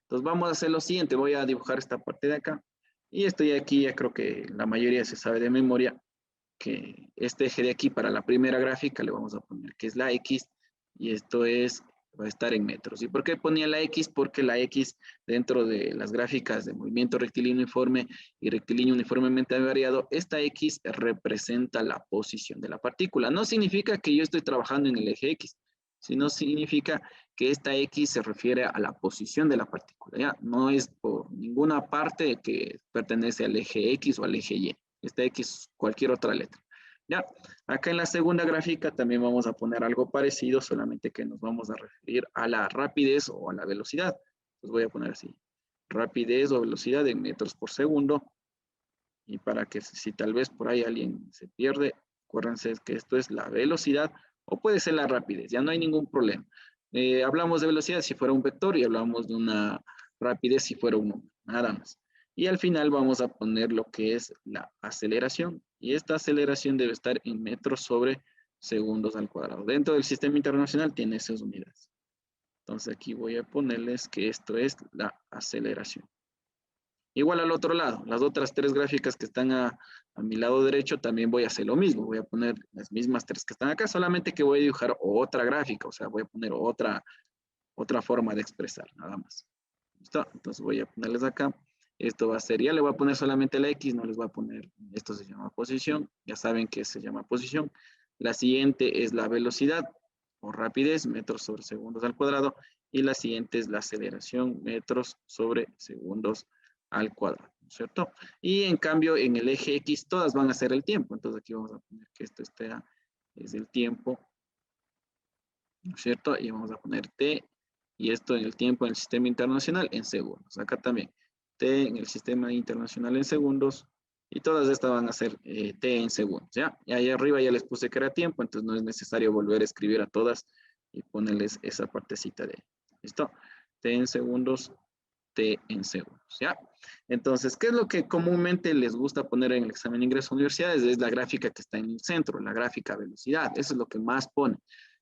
Entonces vamos a hacer lo siguiente, voy a dibujar esta parte de acá. Y estoy aquí, ya creo que la mayoría se sabe de memoria, que este eje de aquí para la primera gráfica le vamos a poner que es la X, y esto va a estar en metros. ¿Y por qué ponía la X? Porque la X dentro de las gráficas de movimiento rectilíneo uniforme y rectilíneo uniformemente variado, esta X representa la posición de la partícula. No significa que yo estoy trabajando en el eje X, sino significa que esta X se refiere a la posición de la partícula, ¿ya? No es por ninguna parte que pertenece al eje X o al eje Y. Esta X, cualquier otra letra. Ya, acá en la segunda gráfica también vamos a poner algo parecido, solamente que nos vamos a referir a la rapidez o a la velocidad. Pues voy a poner así, rapidez o velocidad en metros por segundo. Y para que si tal vez por ahí alguien se pierde, acuérdense que esto es la velocidad o puede ser la rapidez, ya no hay ningún problema. Hablamos de velocidad si fuera un vector y hablamos de una rapidez si fuera un número, nada más. Y al final vamos a poner lo que es la aceleración. Y esta aceleración debe estar en metros sobre segundos al cuadrado. Dentro del sistema internacional tiene esas unidades. Entonces aquí voy a ponerles que esto es la aceleración. Igual al otro lado, las otras tres gráficas que están a mi lado derecho también voy a hacer lo mismo. Voy a poner las mismas tres que están acá, solamente que voy a dibujar otra gráfica, o sea, voy a poner otra forma de expresar, nada más. ¿Listo? Entonces voy a ponerles acá. Esto va a ser, ya le voy a poner solamente la X, no les voy a poner, esto se llama posición, ya saben que se llama posición. La siguiente es la velocidad o rapidez, metros sobre segundos al cuadrado, y la siguiente es la aceleración, metros sobre segundos al cuadrado, ¿cierto? Y en cambio, en el eje X todas van a ser el tiempo, entonces aquí vamos a poner que esto es el tiempo, ¿no es cierto? Y vamos a poner T, y esto en el tiempo en el sistema internacional en segundos. Acá también, T en el sistema internacional en segundos, y todas estas van a ser T en segundos, ¿ya? Y ahí arriba ya les puse que era tiempo, entonces no es necesario volver a escribir a todas y ponerles esa partecita de, ¿listo? T en segundos, T en segundos, ¿ya? Entonces, ¿qué es lo que comúnmente les gusta poner en el examen de ingreso a universidades? Es la gráfica que está en el centro, la gráfica velocidad, eso es lo que más pone.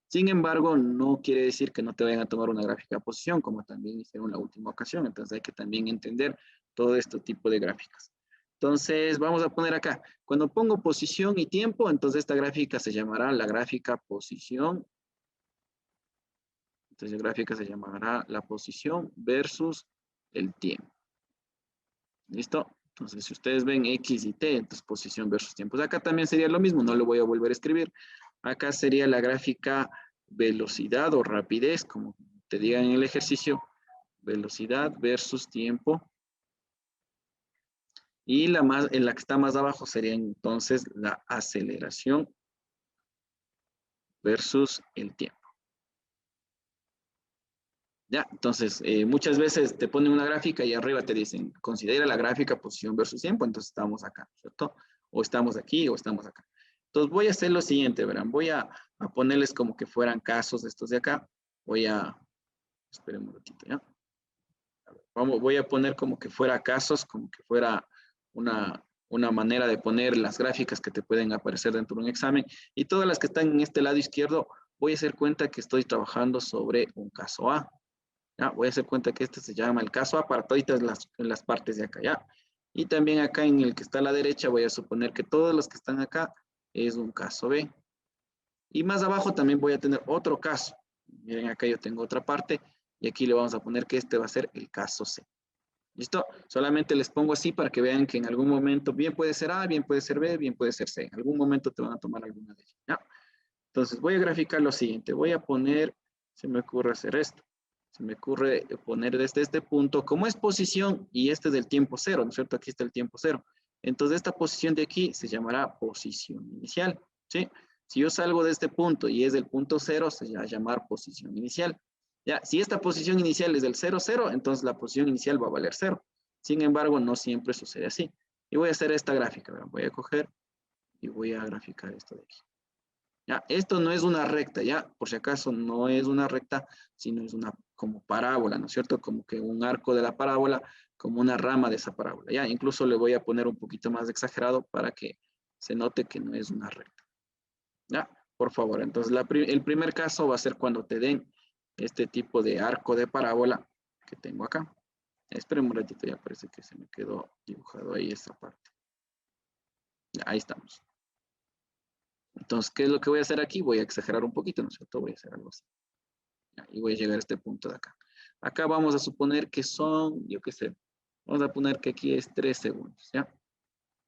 Sin embargo, no quiere decir que no te vayan a tomar una gráfica de posición, como también hicieron la última ocasión. Entonces hay que también entender todo este tipo de gráficas. Entonces vamos a poner acá, cuando pongo posición y tiempo, entonces esta gráfica se llamará la gráfica posición. Entonces la gráfica se llamará la posición versus el tiempo. ¿Listo? Entonces si ustedes ven X y T, entonces posición versus tiempo. Pues acá también sería lo mismo, no lo voy a volver a escribir. Acá sería la gráfica velocidad o rapidez, como te digan en el ejercicio, velocidad versus tiempo. Y en la que está más abajo sería entonces la aceleración versus el tiempo. Ya, entonces muchas veces te ponen una gráfica y arriba te dicen, considera la gráfica posición versus tiempo, entonces estamos acá, ¿cierto? O estamos aquí o estamos acá. Entonces voy a hacer lo siguiente, verán, voy a ponerles como que fueran casos estos de acá. Esperen un ratito, ¿ya? Voy a poner como que fuera casos, como que fuera una manera de poner las gráficas que te pueden aparecer dentro de un examen. Y todas las que están en este lado izquierdo, voy a hacer cuenta que estoy trabajando sobre un caso A. ¿Ya? Voy a hacer cuenta que este se llama el caso A para todas las partes de acá, ¿ya? Y también acá en el que está a la derecha voy a suponer que todos los que están acá es un caso B. Y más abajo también voy a tener otro caso. Miren, acá yo tengo otra parte y aquí le vamos a poner que este va a ser el caso C. ¿Listo? Solamente les pongo así para que vean que en algún momento bien puede ser A, bien puede ser B, bien puede ser C. En algún momento te van a tomar alguna de ellas, ¿ya? Entonces voy a graficar lo siguiente. Voy a poner, se me ocurre hacer esto. Se me ocurre poner desde este punto, como es posición y este es el tiempo cero, ¿no es cierto? Aquí está el tiempo cero. Entonces esta posición de aquí se llamará posición inicial, ¿sí? Si yo salgo de este punto y es del punto cero, se va a llamar posición inicial. Ya, si esta posición inicial es del 0, 0, entonces la posición inicial va a valer 0. Sin embargo, no siempre sucede así. Y voy a hacer esta gráfica, ¿verdad? Voy a coger y voy a graficar esto de aquí. Ya, esto no es una recta, ya, por si acaso no es una recta, sino es una como parábola, ¿no es cierto? Como que un arco de la parábola, como una rama de esa parábola, ya. Incluso le voy a poner un poquito más exagerado para que se note que no es una recta. Ya, por favor. Entonces, el primer caso va a ser cuando te den este tipo de arco de parábola que tengo acá. Esperen un ratito, ya parece que se me quedó dibujado ahí esta parte. Ya, ahí estamos. Entonces, ¿qué es lo que voy a hacer aquí? Voy a exagerar un poquito, ¿no es cierto? Voy a hacer algo así. Ya, y voy a llegar a este punto de acá. Acá vamos a suponer que son, yo qué sé, vamos a poner que aquí es 3 segundos, ¿ya?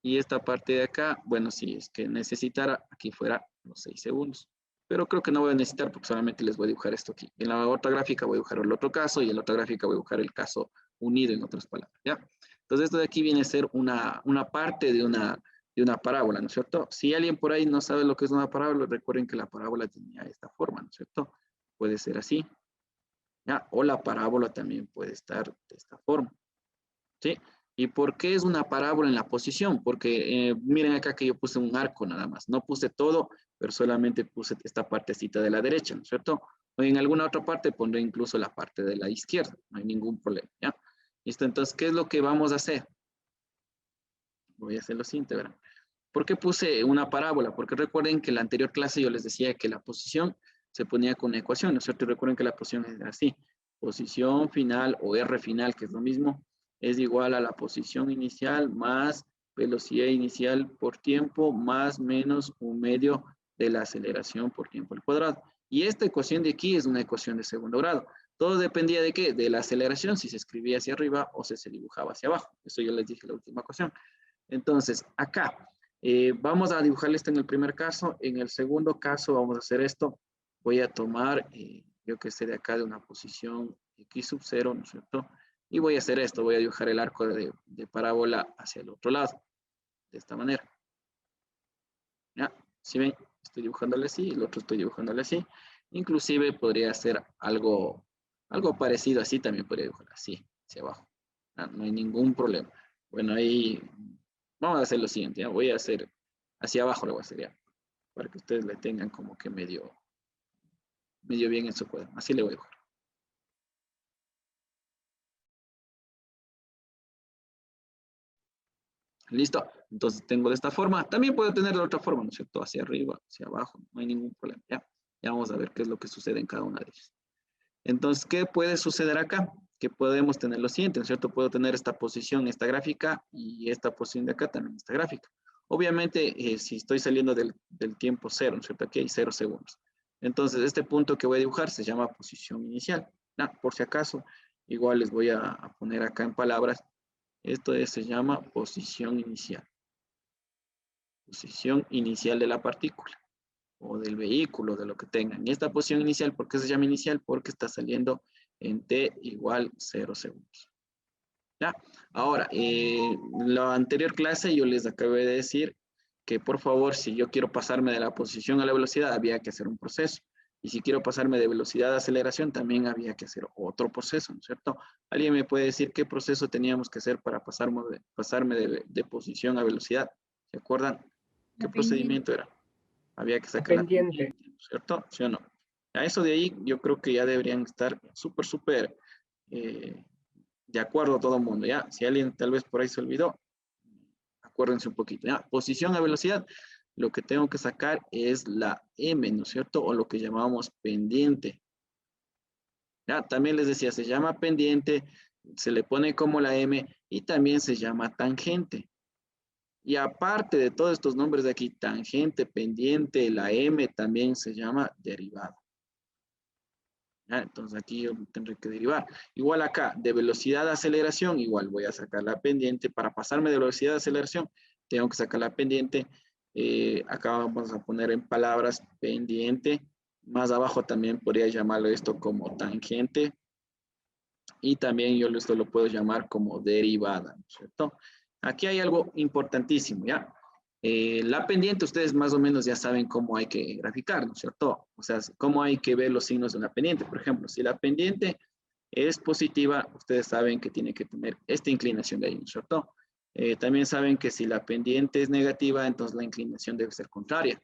Y esta parte de acá, bueno, si es que necesitara, aquí fuera los 6 segundos. Pero creo que no voy a necesitar porque solamente les voy a dibujar esto aquí. En la otra gráfica voy a dibujar el otro caso y en la otra gráfica voy a dibujar el caso unido, en otras palabras, ¿ya? Entonces esto de aquí viene a ser una parte de una parábola, ¿no es cierto? Si alguien por ahí no sabe lo que es una parábola, recuerden que la parábola tenía esta forma, ¿no es cierto? Puede ser así, ¿ya? O la parábola también puede estar de esta forma, ¿sí? ¿Y por qué es una parábola en la posición? Porque miren acá que yo puse un arco nada más. No puse todo, pero solamente puse esta partecita de la derecha, ¿no es cierto? O en alguna otra parte pondré incluso la parte de la izquierda. No hay ningún problema, ¿ya? Listo, entonces, ¿qué es lo que vamos a hacer? Voy a hacer lo siguiente, ¿verdad? ¿Por qué puse una parábola? Porque recuerden que en la anterior clase yo les decía que la posición se ponía con una ecuación, ¿no es cierto? Y recuerden que la posición es así. Posición final o R final, que es lo mismo, es igual a la posición inicial más velocidad inicial por tiempo más menos un medio de la aceleración por tiempo al cuadrado. Y esta ecuación de aquí es una ecuación de segundo grado. Todo dependía de qué? De la aceleración, si se escribía hacia arriba o si se dibujaba hacia abajo. Eso yo les dije en la última ecuación. Entonces, acá, vamos a dibujarle esto en el primer caso. En el segundo caso vamos a hacer esto. Voy a tomar, yo que sé, de acá de una posición x sub 0, ¿no es cierto? Y voy a hacer esto, voy a dibujar el arco de parábola hacia el otro lado, de esta manera. ¿Ya? Si ven, estoy dibujándole así, el otro estoy dibujándole así. Inclusive podría hacer algo parecido así, también podría dibujar así, hacia abajo. No hay ningún problema. Bueno, ahí vamos a hacer lo siguiente, ¿ya? Voy a hacer hacia abajo, lo voy a hacer ya, para que ustedes le tengan como que medio bien en su cuaderno. Así le voy a dibujar. ¿Listo? Entonces tengo de esta forma. También puedo tener de otra forma, ¿no es cierto? Hacia arriba, hacia abajo, no hay ningún problema, ¿ya? Ya vamos a ver qué es lo que sucede en cada una de ellas. Entonces, ¿qué puede suceder acá? Que podemos tener lo siguiente, ¿no es cierto? Puedo tener esta posición, esta gráfica, y esta posición de acá también, esta gráfica. Obviamente, si estoy saliendo del tiempo cero, ¿no es cierto? Aquí hay 0 segundos. Entonces, este punto que voy a dibujar se llama posición inicial. Por si acaso, igual les voy a poner acá en palabras. Esto se llama posición inicial. Posición inicial de la partícula o del vehículo, de lo que tengan. Y esta posición inicial, ¿por qué se llama inicial? Porque está saliendo en t igual 0 segundos. ¿Ya? Ahora, en la anterior clase yo les acabé de decir que por favor, si yo quiero pasarme de la posición a la velocidad, había que hacer un proceso. Y si quiero pasarme de velocidad a aceleración, también había que hacer otro proceso, ¿no es cierto? ¿Alguien me puede decir qué proceso teníamos que hacer para pasarme de posición a velocidad? ¿Se acuerdan? ¿Qué La pendiente. procedimiento era? Había que La sacar la pendiente. pendiente, ¿no es cierto? ¿Sí o no? A eso de ahí yo creo que ya deberían estar súper eh, de acuerdo todo el mundo, ¿ya? Si alguien tal vez por ahí se olvidó, acuérdense un poquito, ¿ya? Posición a velocidad, lo que tengo que sacar es la M, ¿no es cierto? O lo que llamamos pendiente. ¿Ya? También les decía, se llama pendiente, se le pone como la M y también se llama tangente. Y aparte de todos estos nombres de aquí, tangente, pendiente, la M también se llama derivada. ¿Ya? Entonces aquí yo tendré que derivar. Igual acá, de velocidad a aceleración, igual voy a sacar la pendiente. Para pasarme de velocidad a aceleración, tengo que sacar la pendiente. Acá vamos a poner en palabras pendiente. Más abajo también podría llamarlo esto como tangente. Y también yo esto lo puedo llamar como derivada, ¿no es cierto? Aquí hay algo importantísimo, ¿ya? La pendiente, ustedes más o menos ya saben cómo hay que graficar, ¿no es cierto? O sea, cómo hay que ver los signos de una pendiente. Por ejemplo, si la pendiente es positiva, ustedes saben que tiene que tener esta inclinación de ahí, ¿no es cierto? También saben que si la pendiente es negativa, entonces la inclinación debe ser contraria.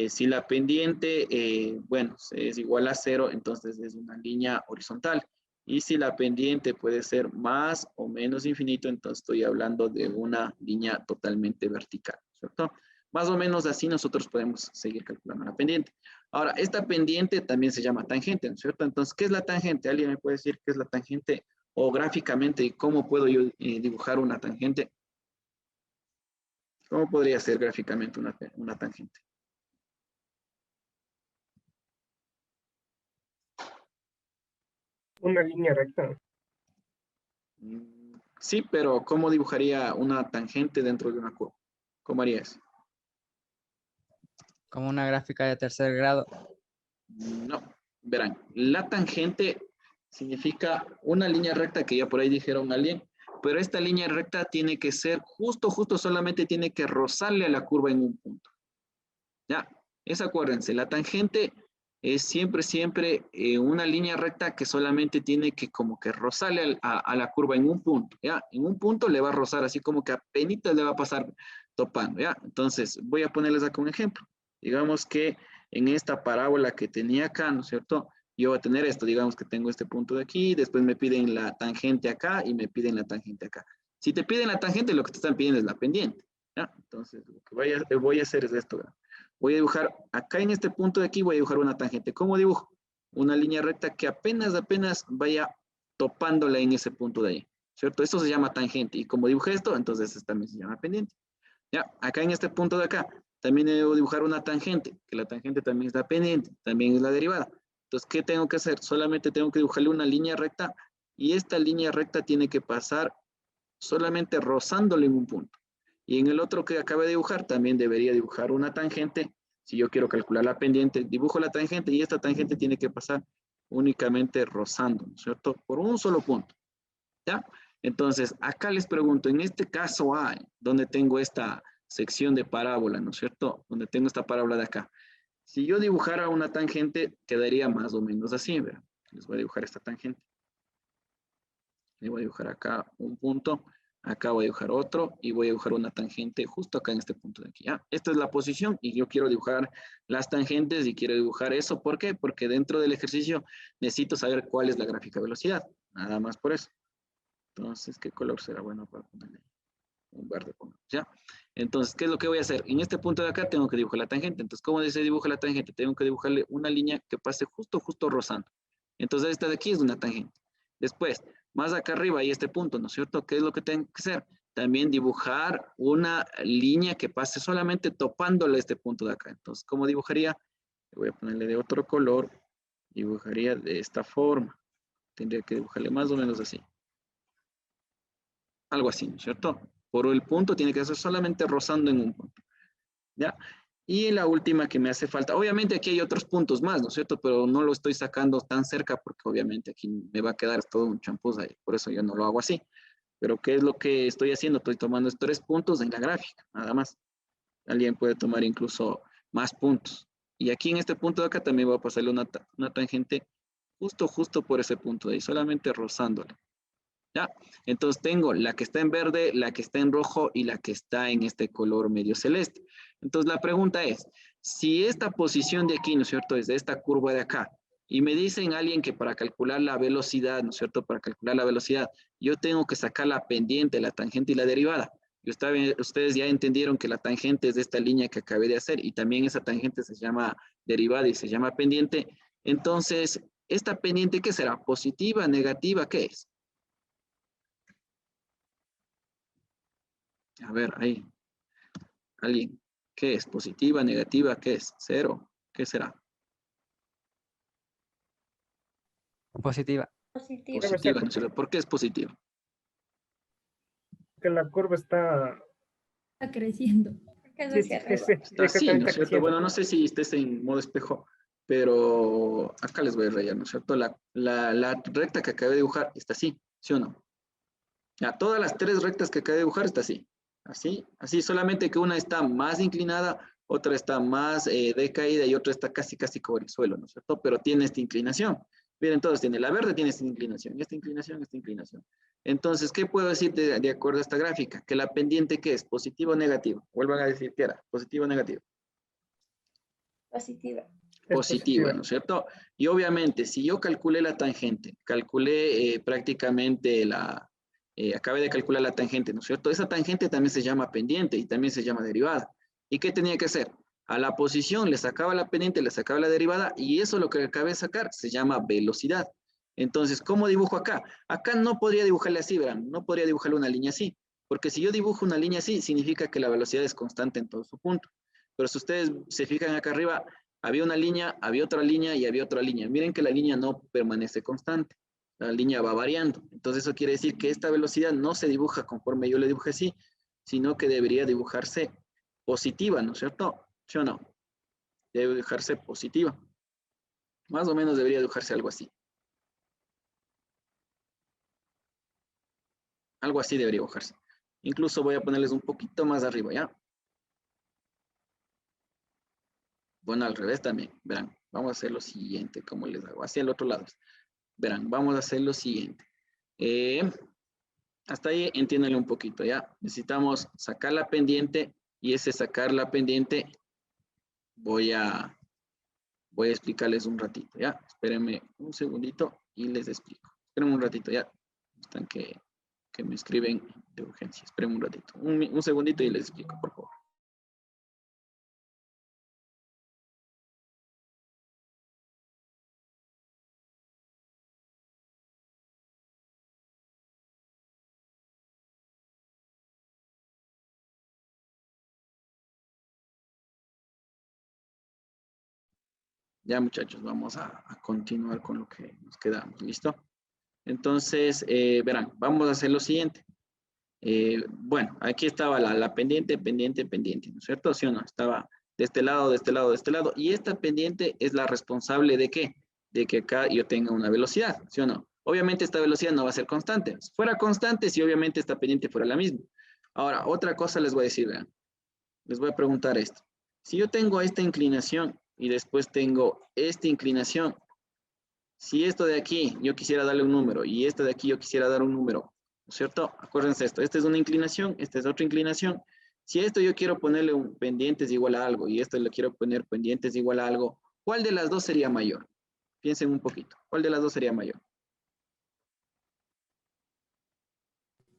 Si la pendiente, bueno, es igual a 0, entonces es una línea horizontal. Y si la pendiente puede ser más o menos infinito, entonces estoy hablando de una línea totalmente vertical, ¿cierto? Más o menos así nosotros podemos seguir calculando la pendiente. Ahora, esta pendiente también se llama tangente, ¿no es cierto? Entonces, ¿qué es la tangente? ¿Alguien me puede decir qué es la tangente O gráficamente, ¿cómo puedo yo dibujar una tangente? ¿Cómo podría ser gráficamente una tangente? Una línea recta. Sí, pero ¿cómo dibujaría una tangente dentro de una curva? ¿Cómo haría eso? Como una gráfica de tercer grado. No, verán, la tangente significa una línea recta que ya por ahí dijeron alguien, pero esta línea recta tiene que ser justo, solamente tiene que rozarle a la curva en un punto. Ya, acuérdense, la tangente es siempre una línea recta que solamente tiene que como que rozarle a la curva en un punto, ¿ya? En un punto le va a rozar así como que apenas le va a pasar topando, ¿ya? Entonces, voy a ponerles acá un ejemplo. Digamos que en esta parábola que tenía acá, ¿no es cierto? Yo voy a tener esto, digamos que tengo este punto de aquí, después me piden la tangente acá y me piden la tangente acá. Si te piden la tangente, lo que te están pidiendo es la pendiente, ¿ya? Entonces, lo que voy a hacer es esto, ¿verdad? Voy a dibujar, acá en este punto de aquí voy a dibujar una tangente. ¿Cómo dibujo? Una línea recta que apenas vaya topándola en ese punto de ahí, ¿cierto? Esto se llama tangente. Y como dibujé esto, entonces también se llama pendiente. Ya, acá en este punto de acá, también debo dibujar una tangente, que la tangente también es la pendiente, también es la derivada. Entonces, ¿qué tengo que hacer? Solamente tengo que dibujarle una línea recta y esta línea recta tiene que pasar solamente rozándole en un punto. Y en el otro que acabo de dibujar, también debería dibujar una tangente. Si yo quiero calcular la pendiente, dibujo la tangente y esta tangente tiene que pasar únicamente rozando, ¿no es cierto? Por un solo punto, ¿ya? Entonces, acá les pregunto, en este caso A, donde tengo esta sección de parábola, ¿no es cierto? Donde tengo esta parábola de acá. Si yo dibujara una tangente, quedaría más o menos así, ¿verdad? Les voy a dibujar esta tangente. Le voy a dibujar acá un punto, acá voy a dibujar otro y voy a dibujar una tangente justo acá en este punto de aquí. ¿Ya? Esta es la posición y yo quiero dibujar las tangentes y quiero dibujar eso. ¿Por qué? Porque dentro del ejercicio necesito saber cuál es la gráfica velocidad. Nada más por eso. Entonces, ¿qué color será bueno para ponerle? Un verde, pongamos, ¿ya? Entonces, ¿qué es lo que voy a hacer? En este punto de acá tengo que dibujar la tangente. Entonces, ¿cómo se dibuja la tangente? Tengo que dibujarle una línea que pase justo rozando. Entonces, esta de aquí es una tangente. Después, más acá arriba hay este punto, ¿no es cierto? ¿Qué es lo que tengo que hacer? También dibujar una línea que pase solamente topándole este punto de acá. Entonces, ¿cómo dibujaría? Voy a ponerle de otro color. Dibujaría de esta forma. Tendría que dibujarle más o menos así. Algo así, ¿no es cierto? Por el punto tiene que ser solamente rozando en un punto. ¿Ya? Y la última que me hace falta, obviamente aquí hay otros puntos más, ¿no es cierto? Pero no lo estoy sacando tan cerca porque obviamente aquí me va a quedar todo un champús ahí, por eso yo no lo hago así. Pero ¿qué es lo que estoy haciendo? Estoy tomando estos 3 puntos en la gráfica, nada más. Alguien puede tomar incluso más puntos. Y aquí en este punto de acá también voy a pasarle una tangente justo por ese punto de ahí, solamente rozándole. ¿Ya? Entonces tengo la que está en verde, la que está en rojo y la que está en este color medio celeste. Entonces la pregunta es, si esta posición de aquí, ¿no es cierto?, es de esta curva de acá, y me dicen alguien que para calcular la velocidad, ¿no es cierto?, para calcular la velocidad, yo tengo que sacar la pendiente, la tangente y la derivada. Y ustedes ya entendieron que la tangente es de esta línea que acabé de hacer y también esa tangente se llama derivada y se llama pendiente. Entonces, ¿esta pendiente qué será? ¿Positiva, negativa? ¿Qué es? A ver, ahí. Alguien. ¿Qué es? ¿Positiva, negativa? ¿Qué es? ¿Cero? ¿Qué será? Positiva. Positivo. Positiva, ¿no es cierto? ¿Por qué es positiva? Que la curva está... Está creciendo. Porque es hacia arriba. Está así, ¿no exactamente es cierto? creciendo. Bueno, no sé si estés en modo espejo, pero acá les voy a rayar, ¿no es cierto? La recta que acabé de dibujar está así, ¿sí o no? Ya, todas las 3 rectas que acabé de dibujar está así. Así, solamente que una está más inclinada, otra está más decaída y otra está casi por el suelo, ¿no es cierto? Pero tiene esta inclinación. Miren, todos tiene, la verde tiene esta inclinación, esta inclinación, esta inclinación. Entonces, ¿qué puedo decir de acuerdo a esta gráfica? Que la pendiente, ¿qué es? ¿Positiva o negativa? Vuelvan a decir qué era, ¿positiva o negativa? Positiva. Positiva, ¿no es cierto? Y obviamente, si yo calculé la tangente, calculé prácticamente acabé de calcular la tangente, ¿no es cierto? Esa tangente también se llama pendiente y también se llama derivada. ¿Y qué tenía que hacer? A la posición le sacaba la pendiente, le sacaba la derivada y eso lo que acabé de sacar se llama velocidad. Entonces, ¿cómo dibujo acá? Acá no podría dibujarle así, verán, no podría dibujarle una línea así, porque si yo dibujo una línea así, significa que la velocidad es constante en todo su punto. Pero si ustedes se fijan acá arriba, había una línea, había otra línea y había otra línea. Miren que la línea no permanece constante, la línea va variando. Entonces eso quiere decir que esta velocidad no se dibuja conforme yo le dibujé así, sino que debería dibujarse positiva, ¿no es cierto? ¿Sí o no? Debe dibujarse positiva. Más o menos debería dibujarse algo así. Algo así debería dibujarse. Incluso voy a ponerles un poquito más arriba, ¿ya? Bueno, al revés también. Verán, vamos a hacer lo siguiente, como les hago. Hacia el otro lado. Verán, vamos a hacer lo siguiente. Hasta ahí entiéndanle un poquito, ¿ya? Necesitamos sacar la pendiente y ese sacar la pendiente voy a explicarles un ratito, ¿ya? Espérenme un segundito y les explico. Espérenme un ratito, ¿ya? Están que me escriben de urgencia. Espérenme un ratito. Un segundito y les explico, por favor. Ya, muchachos, vamos a continuar con lo que nos quedamos. ¿Listo? Entonces, verán, vamos a hacer lo siguiente. Bueno, aquí estaba la pendiente, pendiente, pendiente, ¿no es cierto? ¿Sí o no? Estaba de este lado, de este lado, de este lado. Y esta pendiente es la responsable ¿de qué? De que acá yo tenga una velocidad, ¿sí o no? Obviamente esta velocidad no va a ser constante. Si fuera constante, si obviamente esta pendiente fuera la misma. Ahora, otra cosa les voy a decir, vean. Les voy a preguntar esto. Si yo tengo esta inclinación y después tengo esta inclinación, si esto de aquí yo quisiera darle un número y esto de aquí yo quisiera dar un número, ¿no es cierto? Acuérdense esto, esta es una inclinación, esta es otra inclinación. Si esto yo quiero ponerle un pendientes igual a algo y esto le quiero poner pendientes igual a algo, ¿cuál de las dos sería mayor? Piensen un poquito, ¿cuál de las dos sería mayor?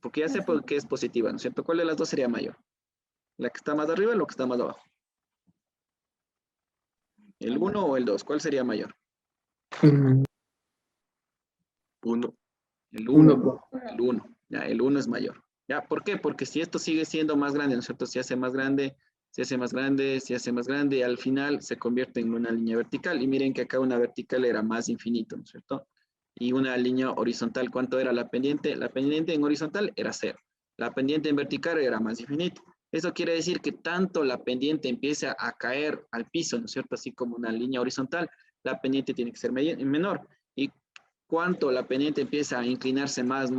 Porque ya sé por qué es positiva, ¿no es cierto? ¿Cuál de las dos sería mayor? ¿La que está más arriba o la que está más abajo? ¿El 1 o el 2? ¿Cuál sería mayor? Uno. El 1. El 1. Ya, el 1 es mayor. ¿Ya? ¿Por qué? Porque si esto sigue siendo más grande, ¿no es cierto? Se hace más grande, se hace más grande, se hace más grande, y al final se convierte en una línea vertical. Y miren que acá una vertical era más infinito, ¿no es cierto? Y una línea horizontal, ¿cuánto era la pendiente? La pendiente en horizontal era 0. La pendiente en vertical era más infinito. Eso quiere decir que tanto la pendiente empieza a caer al piso, ¿no es cierto? Así como una línea horizontal, la pendiente tiene que ser menor. Y cuánto la pendiente empieza a inclinarse más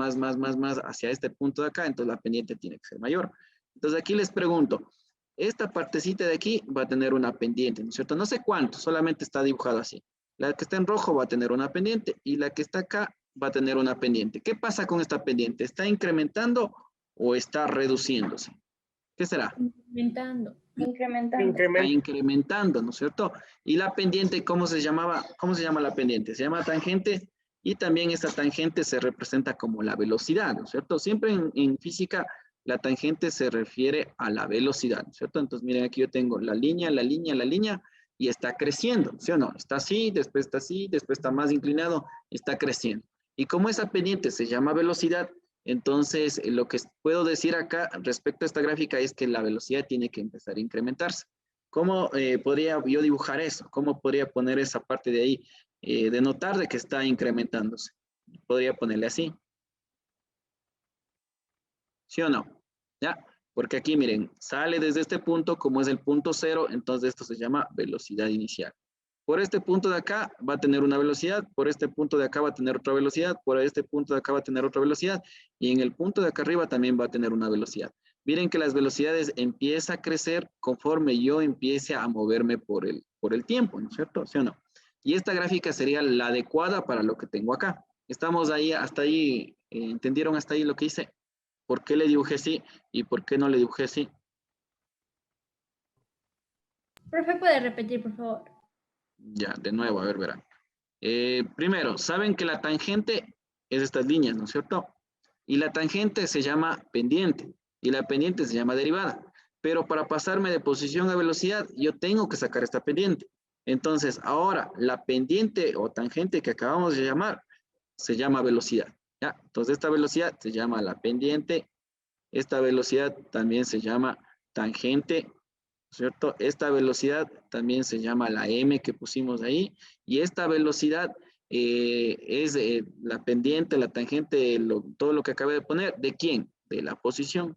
hacia este punto de acá, entonces la pendiente tiene que ser mayor. Entonces aquí les pregunto, esta partecita de aquí va a tener una pendiente, ¿no es cierto? No sé cuánto, solamente está dibujado así. La que está en rojo va a tener una pendiente y la que está acá va a tener una pendiente. ¿Qué pasa con esta pendiente? ¿Está incrementando o está reduciéndose? ¿Qué será? Incrementando. Está incrementando, ¿no es cierto? Y la pendiente, ¿cómo se llamaba? ¿Cómo se llama la pendiente? Se llama tangente y también esta tangente se representa como la velocidad, ¿no es cierto? Siempre en física la tangente se refiere a la velocidad, ¿no es cierto? Entonces miren aquí yo tengo la línea y está creciendo, ¿sí o no? Está así, después está más inclinado, está creciendo. Y como esa pendiente se llama velocidad, entonces, lo que puedo decir acá respecto a esta gráfica es que la velocidad tiene que empezar a incrementarse. ¿Cómo podría yo dibujar eso? ¿Cómo podría poner esa parte de ahí? De notar de que está incrementándose. Podría ponerle así. ¿Sí o no? ¿Ya? Porque aquí miren, sale desde este punto, como es el punto 0, entonces esto se llama velocidad inicial. Por este punto de acá va a tener una velocidad, por este punto de acá va a tener otra velocidad, por este punto de acá va a tener otra velocidad, y en el punto de acá arriba también va a tener una velocidad. Miren que las velocidades empiezan a crecer conforme yo empiece a moverme por el tiempo, ¿no es cierto? ¿Sí o no? Y esta gráfica sería la adecuada para lo que tengo acá. Estamos ahí, hasta ahí, ¿entendieron hasta ahí lo que hice? ¿Por qué le dibujé así y por qué no le dibujé así? Profe, ¿puede repetir, por favor? Ya, de nuevo, a ver, verán. Primero, saben que la tangente es estas líneas, ¿no es cierto? Y la tangente se llama pendiente y la pendiente se llama derivada. Pero para pasarme de posición a velocidad, yo tengo que sacar esta pendiente. Entonces, ahora, la pendiente o tangente que acabamos de llamar se llama velocidad. ¿Ya? Entonces esta velocidad se llama la pendiente, esta velocidad también se llama tangente, ¿cierto? Esta velocidad también se llama la m que pusimos ahí, y esta velocidad es la pendiente, la tangente, todo lo que acabé de poner, ¿de quién? De la posición.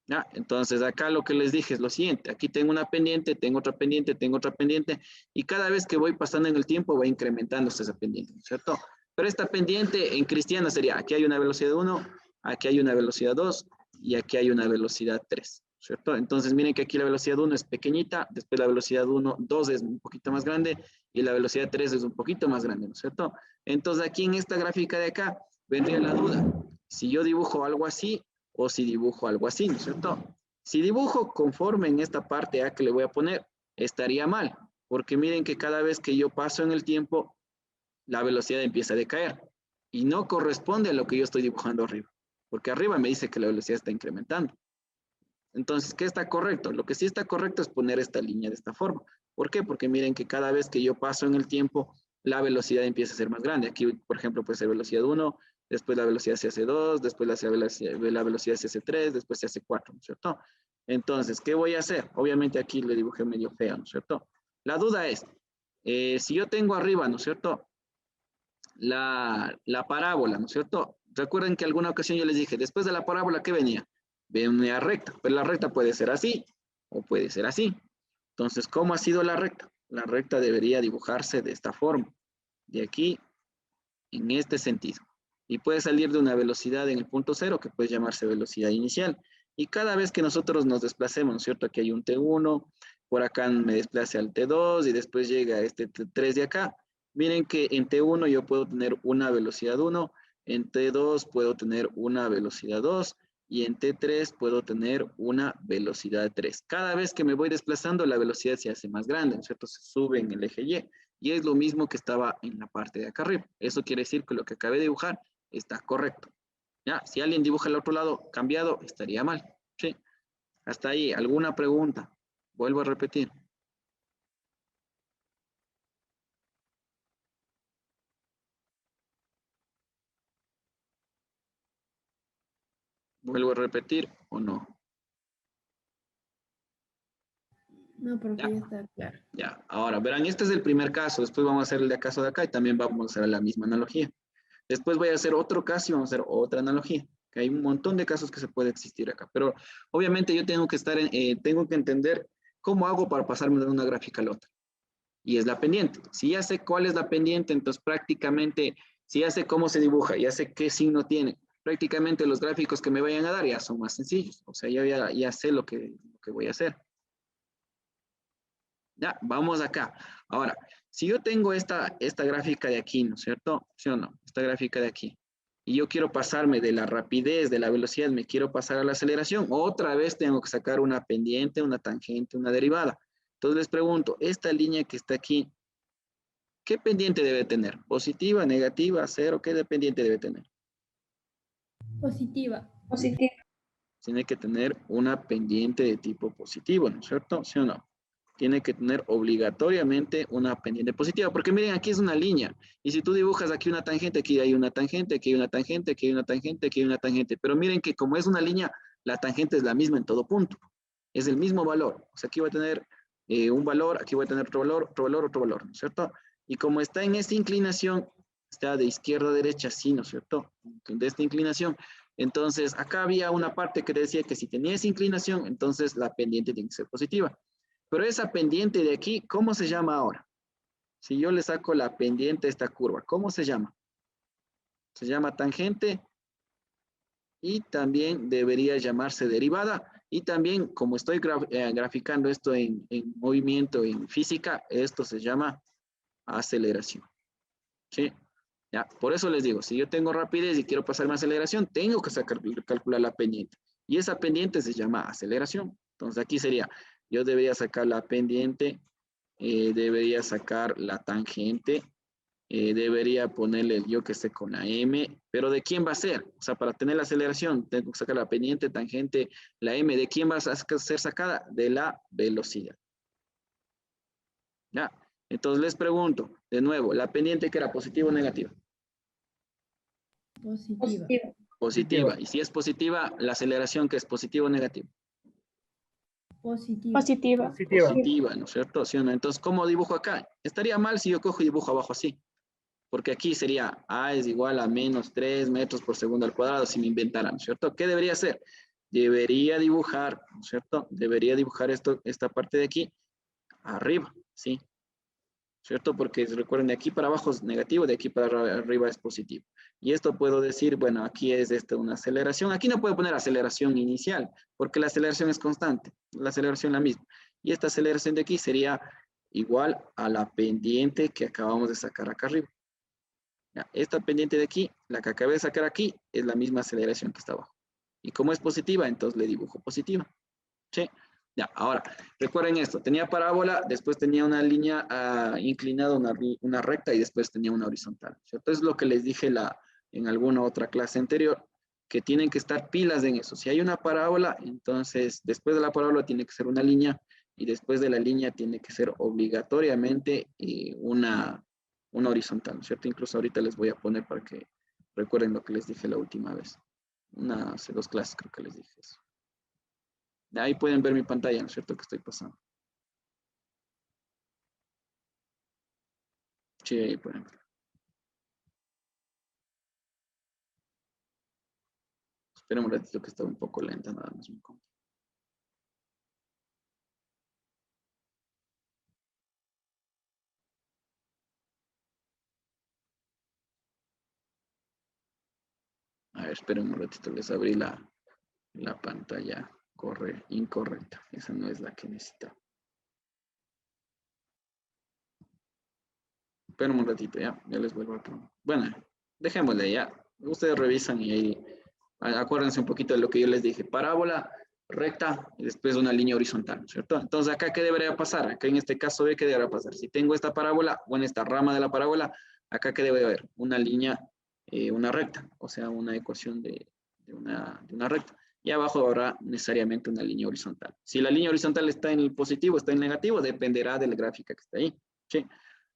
¿Ya? Entonces acá lo que les dije es lo siguiente, aquí tengo una pendiente, tengo otra pendiente, tengo otra pendiente, y cada vez que voy pasando en el tiempo va incrementándose esa pendiente, ¿cierto? Pero esta pendiente en cristiana sería, aquí hay una velocidad 1, aquí hay una velocidad 2, y aquí hay una velocidad 3, ¿cierto? Entonces miren que aquí la velocidad 1 es pequeñita, después la velocidad 2 es un poquito más grande, y la velocidad 3 es un poquito más grande, ¿no es cierto? Entonces aquí en esta gráfica de acá vendría la duda, si yo dibujo algo así, o si dibujo algo así, ¿no es cierto? Si dibujo conforme en esta parte A que le voy a poner, estaría mal, porque miren que cada vez que yo paso en el tiempo, la velocidad empieza a decaer y no corresponde a lo que yo estoy dibujando arriba, porque arriba me dice que la velocidad está incrementando. Entonces, ¿qué está correcto? Lo que sí está correcto es poner esta línea de esta forma. ¿Por qué? Porque miren que cada vez que yo paso en el tiempo, la velocidad empieza a ser más grande. Aquí, por ejemplo, puede ser velocidad 1, después la velocidad se hace 2, después la velocidad se hace 3, después se hace 4, ¿no es cierto? Entonces, ¿qué voy a hacer? Obviamente aquí le dibujé medio feo, ¿no es cierto? La duda es, si yo tengo arriba, ¿no es cierto? La parábola, ¿no es cierto? Recuerden que alguna ocasión yo les dije, después de la parábola, ¿qué venía? Venía recta, pero la recta puede ser así o puede ser así. Entonces, ¿cómo ha sido la recta? La recta debería dibujarse de esta forma, de aquí, en este sentido. Y puede salir de una velocidad en el punto cero, que puede llamarse velocidad inicial. Y cada vez que nosotros nos desplacemos, ¿no es cierto? Aquí hay un T1, por acá me desplace al T2 y después llega este T3 de acá. Miren que en T1 yo puedo tener una velocidad 1, en T2 puedo tener una velocidad 2 y en T3 puedo tener una velocidad 3. Cada vez que me voy desplazando, la velocidad se hace más grande, ¿no es cierto? Se sube en el eje Y. Y es lo mismo que estaba en la parte de acá arriba. Eso quiere decir que lo que acabé de dibujar está correcto. ¿Ya? Si alguien dibuja al otro lado cambiado, estaría mal. ¿Sí? Hasta ahí, ¿alguna pregunta? Vuelvo a repetir. ¿Vuelvo a repetir o no? No, profe, Ya. ya está claro. Ya, ahora verán, este es el primer caso, después vamos a hacer el de caso de acá y también vamos a hacer la misma analogía. Después voy a hacer otro caso y vamos a hacer otra analogía, que hay un montón de casos que se puede existir acá, pero obviamente yo tengo que tengo que entender cómo hago para pasarme de una gráfica a la otra. Y es la pendiente. Si ya sé cuál es la pendiente, entonces prácticamente, si ya sé cómo se dibuja, ya sé qué signo tiene, prácticamente los gráficos que me vayan a dar ya son más sencillos. O sea, ya sé lo que voy a hacer. Ya, vamos acá. Ahora, si yo tengo esta gráfica de aquí, ¿no es cierto? ¿Sí o no? Esta gráfica de aquí. Y yo quiero pasarme de la rapidez, de la velocidad, me quiero pasar a la aceleración. Otra vez tengo que sacar una pendiente, una tangente, una derivada. Entonces les pregunto, esta línea que está aquí, ¿qué pendiente debe tener? ¿Positiva, negativa, cero? ¿Qué pendiente debe tener? Positiva. Positivo. Tiene que tener una pendiente de tipo positivo, ¿no es cierto? ¿Sí o no? Tiene que tener obligatoriamente una pendiente positiva, porque miren, aquí es una línea, y si tú dibujas aquí una tangente, aquí hay una tangente, aquí hay una tangente, aquí hay una tangente, aquí hay una tangente, pero miren que como es una línea, la tangente es la misma en todo punto, es el mismo valor, o sea, aquí voy a tener un valor, aquí voy a tener otro valor, otro valor, otro valor, ¿no es cierto? Y como está en esta inclinación, está de izquierda a derecha, sí, ¿no es cierto? De esta inclinación, entonces acá había una parte que decía que si tenía esa inclinación, entonces la pendiente tiene que ser positiva. Pero esa pendiente de aquí, ¿cómo se llama ahora? Si yo le saco la pendiente a esta curva, ¿cómo se llama? Se llama tangente y también debería llamarse derivada. Y también, como estoy graficando esto en movimiento, en física, esto se llama aceleración. ¿Sí? Ya, por eso les digo, si yo tengo rapidez y quiero pasarme a aceleración, tengo que calcular la pendiente. Y esa pendiente se llama aceleración. Entonces aquí sería, yo debería sacar la pendiente, debería sacar la tangente, debería ponerle yo que sé con la M, pero ¿de quién va a ser? O sea, para tener la aceleración, tengo que sacar la pendiente, tangente, la M. ¿De quién va a ser sacada? De la velocidad. ¿Ya? Entonces les pregunto, de nuevo, ¿la pendiente que era positiva o negativa? Positiva. Positiva. Y si es positiva, la aceleración que es positiva o negativa. Positiva. Positiva. Positiva, ¿no es cierto? ¿Sí o no? Entonces, ¿cómo dibujo acá? Estaría mal si yo cojo y dibujo abajo así. Porque aquí sería A es igual a menos 3 metros por segundo al cuadrado si me inventaran, ¿no es cierto? ¿Qué debería hacer? Debería dibujar, ¿no es cierto? Debería dibujar esta parte de aquí arriba, ¿sí? ¿Cierto? Porque recuerden, de aquí para abajo es negativo, de aquí para arriba es positivo. Y esto puedo decir, bueno, aquí es una aceleración. Aquí no puedo poner aceleración inicial, porque la aceleración es constante, la aceleración es la misma. Y esta aceleración de aquí sería igual a la pendiente que acabamos de sacar acá arriba. Ya, esta pendiente de aquí, la que acabé de sacar aquí, es la misma aceleración que está abajo. Y como es positiva, entonces le dibujo positiva. ¿Sí? Ya, ahora, recuerden esto, tenía parábola, después tenía una línea inclinada, una recta y después tenía una horizontal, ¿cierto? Es lo que les dije en alguna otra clase anterior, que tienen que estar pilas en eso. Si hay una parábola, entonces después de la parábola tiene que ser una línea y después de la línea tiene que ser obligatoriamente una horizontal, ¿cierto? Incluso ahorita les voy a poner para que recuerden lo que les dije la última vez. Hace 2 clases creo que les dije eso. Ahí pueden ver mi pantalla, ¿no es cierto? Que estoy pasando. Sí, ahí pueden ver. Esperen un ratito que está un poco lenta, nada más. A ver, esperen un ratito, les abrí la pantalla incorrecta. Esa no es la que necesitaba. Esperen un ratito, ya les vuelvo a poner. Bueno, dejémosle ya. Ustedes revisan y ahí acuérdense un poquito de lo que yo les dije. Parábola, recta y después una línea horizontal, ¿cierto? Entonces, acá, ¿qué debería pasar? Acá en este caso, ¿qué debería pasar? Si tengo esta parábola o en esta rama de la parábola, acá, ¿qué debe haber? Una línea, una recta, o sea, una ecuación de una recta. Y abajo habrá necesariamente una línea horizontal. Si la línea horizontal está en el positivo, está en el negativo, dependerá de la gráfica que está ahí, ¿sí?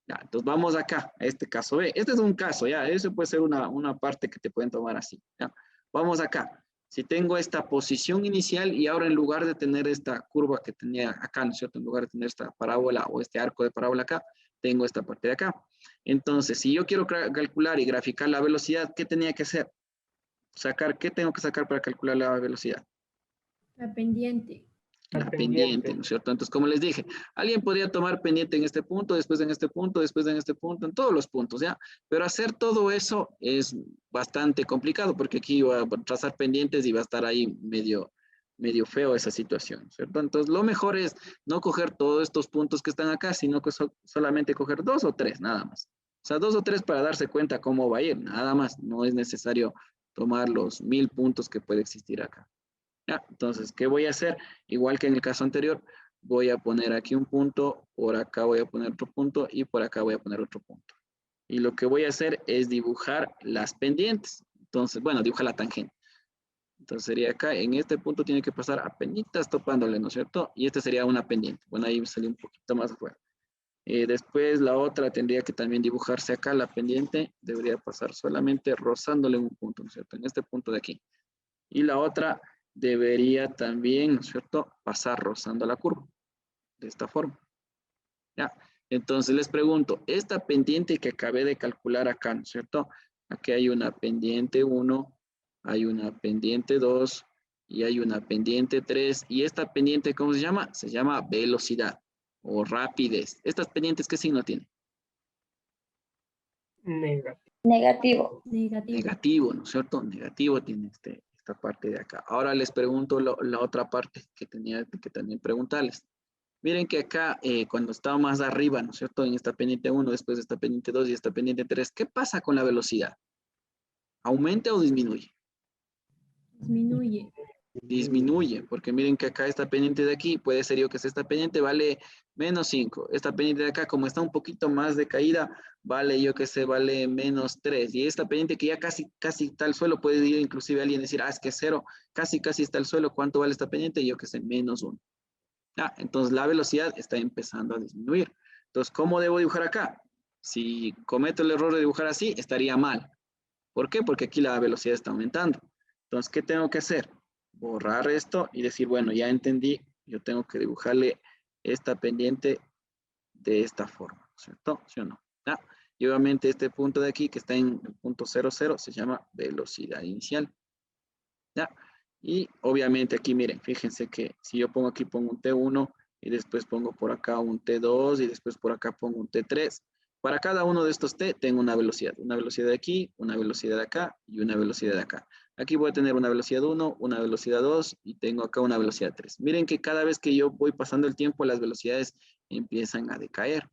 Ya, entonces vamos acá, a este caso B. Este es un caso, ya, eso puede ser una parte que te pueden tomar así, ya. Vamos acá. Si tengo esta posición inicial y ahora en lugar de tener esta curva que tenía acá, ¿no es cierto? En lugar de tener esta parábola o este arco de parábola acá, tengo esta parte de acá. Entonces, si yo quiero calcular y graficar la velocidad, ¿qué tenía que hacer? ¿Qué tengo que sacar para calcular la velocidad? La pendiente. La pendiente, ¿no es cierto? Entonces, como les dije, alguien podría tomar pendiente en este punto, después en este punto, después en este punto, en todos los puntos, ¿ya? Pero hacer todo eso es bastante complicado porque aquí va a trazar pendientes y va a estar ahí medio feo esa situación, ¿cierto? Entonces, lo mejor es no coger todos estos puntos que están acá, sino que solamente coger 2 o 3, nada más. O sea, 2 o 3 para darse cuenta cómo va a ir, nada más. No es necesario tomar los 1000 puntos que puede existir acá. ¿Ya? Entonces, ¿qué voy a hacer? Igual que en el caso anterior, voy a poner aquí un punto, por acá voy a poner otro punto y por acá voy a poner otro punto. Y lo que voy a hacer es dibujar las pendientes. Entonces, bueno, dibujar la tangente. Entonces sería acá, en este punto tiene que pasar apenitas topándole, ¿no es cierto? Y esta sería una pendiente. Bueno, ahí salió un poquito más afuera. Después la otra tendría que también dibujarse acá, la pendiente debería pasar solamente rozándole un punto, ¿no es cierto? En este punto de aquí. Y la otra debería también, ¿no es cierto?, pasar rozando la curva, de esta forma. ¿Ya? Entonces les pregunto, esta pendiente que acabé de calcular acá, ¿no es cierto? Aquí hay una pendiente 1, hay una pendiente 2 y hay una pendiente 3. ¿Y esta pendiente cómo se llama? Se llama velocidad o rapidez. ¿Estas pendientes qué signo tienen? Negativo. Negativo, ¿no es cierto? Negativo tiene esta parte de acá. Ahora les pregunto la otra parte que tenía que también preguntarles. Miren que acá, cuando estaba más arriba, ¿no es cierto? En esta pendiente 1, después de esta pendiente 2 y esta pendiente 3, ¿qué pasa con la velocidad? ¿Aumenta o disminuye? Disminuye. Disminuye, porque miren que acá esta pendiente de aquí, puede ser yo que esta pendiente vale menos 5. Esta pendiente de acá, como está un poquito más de caída, vale yo que sé, vale menos 3. Y esta pendiente que ya casi está al suelo, puede ir inclusive alguien decir, es que 0, casi está al suelo, ¿cuánto vale esta pendiente? Yo que sé, menos 1. Entonces la velocidad está empezando a disminuir. Entonces, ¿cómo debo dibujar acá? Si cometo el error de dibujar así, estaría mal. ¿Por qué? Porque aquí la velocidad está aumentando. Entonces, ¿qué tengo que hacer? Borrar esto y decir, bueno, ya entendí, yo tengo que dibujarle esta pendiente de esta forma, ¿cierto? ¿Sí o no? ¿Ya? Y obviamente este punto de aquí, que está en el punto 00, se llama velocidad inicial. ¿Ya? Y obviamente aquí, miren, fíjense que si yo pongo aquí, pongo un T1 y después pongo por acá un T2 y después por acá pongo un T3. Para cada uno de estos T tengo una velocidad de aquí, una velocidad de acá y una velocidad de acá. Aquí voy a tener una velocidad 1, una velocidad 2 y tengo acá una velocidad 3. Miren que cada vez que yo voy pasando el tiempo, las velocidades empiezan a decaer.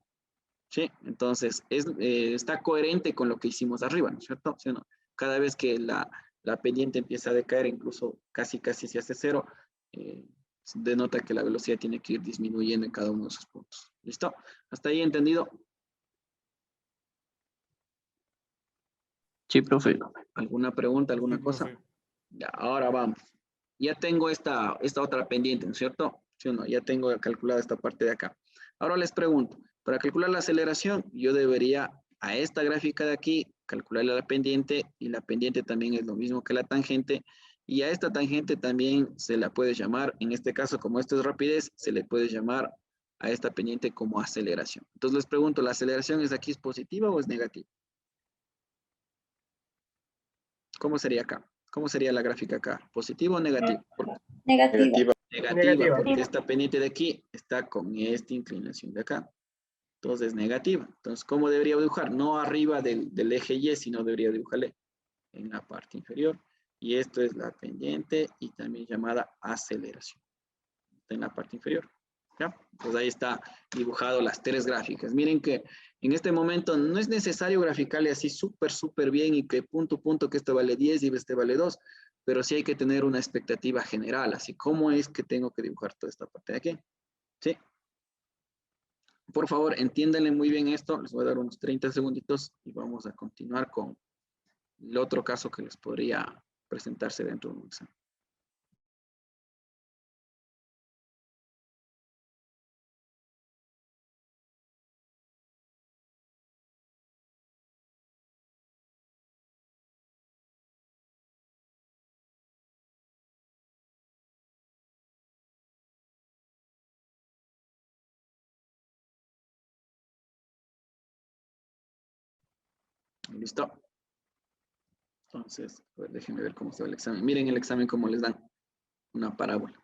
¿Sí? Entonces, está coherente con lo que hicimos arriba, ¿no es cierto? ¿Sí o no? Cada vez que la pendiente empieza a decaer, incluso casi se hace cero, denota que la velocidad tiene que ir disminuyendo en cada uno de esos puntos. ¿Listo? ¿Hasta ahí entendido? Sí, profe. ¿Alguna pregunta, alguna Sí, cosa? profe. Ya, ahora vamos. Ya tengo esta otra pendiente, ¿no es cierto? ¿Sí o no? Ya tengo calculada esta parte de acá. Ahora les pregunto, para calcular la aceleración, yo debería a esta gráfica de aquí calcularle la pendiente y la pendiente también es lo mismo que la tangente y a esta tangente también se la puede llamar, en este caso como esto es rapidez, se le puede llamar a esta pendiente como aceleración. Entonces les pregunto, ¿la aceleración es aquí es positiva o es negativa? ¿Cómo sería acá? ¿Cómo sería la gráfica acá? ¿Positivo o negativo? Negativa. Negativa, Negativa. porque esta pendiente de aquí está con esta inclinación de acá. Entonces, negativa. Entonces, ¿cómo debería dibujar? No arriba del eje Y, sino debería dibujarle en la parte inferior. Y esto es la pendiente y también llamada aceleración. Está en la parte inferior. ¿Ya? Pues ahí está dibujado las tres gráficas. Miren que en este momento no es necesario graficarle así súper bien y que punto, que este vale 10 y este vale 2, pero sí hay que tener una expectativa general, así cómo es que tengo que dibujar toda esta parte de aquí. ¿Sí? Por favor, entiéndanle muy bien esto. Les voy a dar unos 30 segunditos y vamos a continuar con el otro caso que les podría presentarse dentro de un examen. ¿Listo? Entonces, pues déjenme ver cómo se va el examen. Miren el examen cómo les dan una parábola.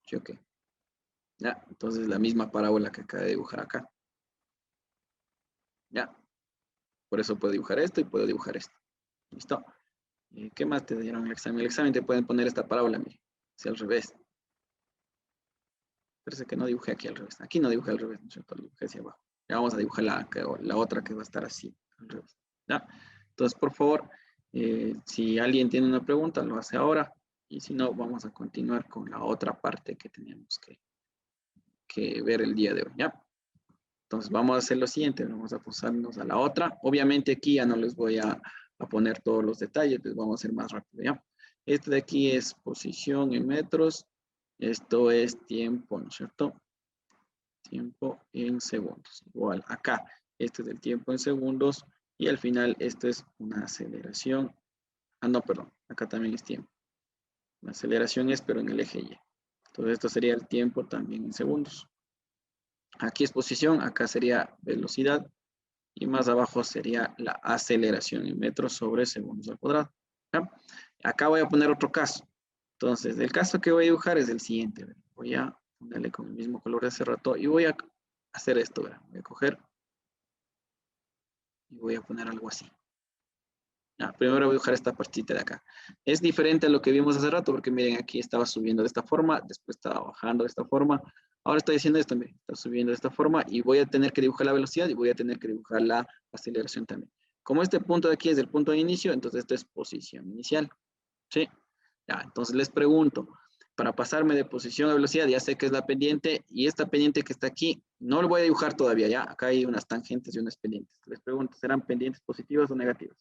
¿Sí o qué? Ya, entonces la misma parábola que acabo de dibujar acá. Ya, por eso puedo dibujar esto y puedo dibujar esto. ¿Listo? ¿Qué más te dieron en el examen? El examen te pueden poner esta parábola, mire, si al revés. Parece que no dibujé aquí al revés. Aquí no dibujé al revés, ¿no es cierto? Lo dibujé hacia abajo. Ya vamos a dibujar la otra que va a estar así, al revés. ¿Ya? Entonces, por favor, si alguien tiene una pregunta, lo hace ahora. Y si no, vamos a continuar con la otra parte que teníamos que ver el día de hoy, ¿ya? Entonces, vamos a hacer lo siguiente. Vamos a pasarnos a la otra. Obviamente, aquí ya no les voy a poner todos los detalles. Les vamos a hacer más rápido, ¿ya? Este de aquí es posición en metros. Esto es tiempo, ¿no es cierto? Tiempo en segundos. Igual acá, este es el tiempo en segundos y al final esto es una aceleración. Ah, no, perdón, acá también es tiempo. La aceleración es, pero en el eje Y. Entonces esto sería el tiempo también en segundos. Aquí es posición, acá sería velocidad y más abajo sería la aceleración en metros sobre segundos al cuadrado. ¿Ya? Acá voy a poner otro caso. Entonces, el caso que voy a dibujar es el siguiente. Voy a ponerle con el mismo color de hace rato y voy a hacer esto. Voy a coger y voy a poner algo así. Ya, primero voy a dibujar esta partita de acá. Es diferente a lo que vimos hace rato porque miren, aquí estaba subiendo de esta forma, después estaba bajando de esta forma. Ahora estoy haciendo esto, miren, está subiendo de esta forma y voy a tener que dibujar la velocidad y voy a tener que dibujar la aceleración también. Como este punto de aquí es el punto de inicio, entonces esto es posición inicial. ¿Sí? Ya, entonces les pregunto, para pasarme de posición a velocidad, ya sé que es la pendiente y esta pendiente que está aquí, no lo voy a dibujar todavía, ya, acá hay unas tangentes y unas pendientes. Les pregunto, ¿serán pendientes positivas o negativas?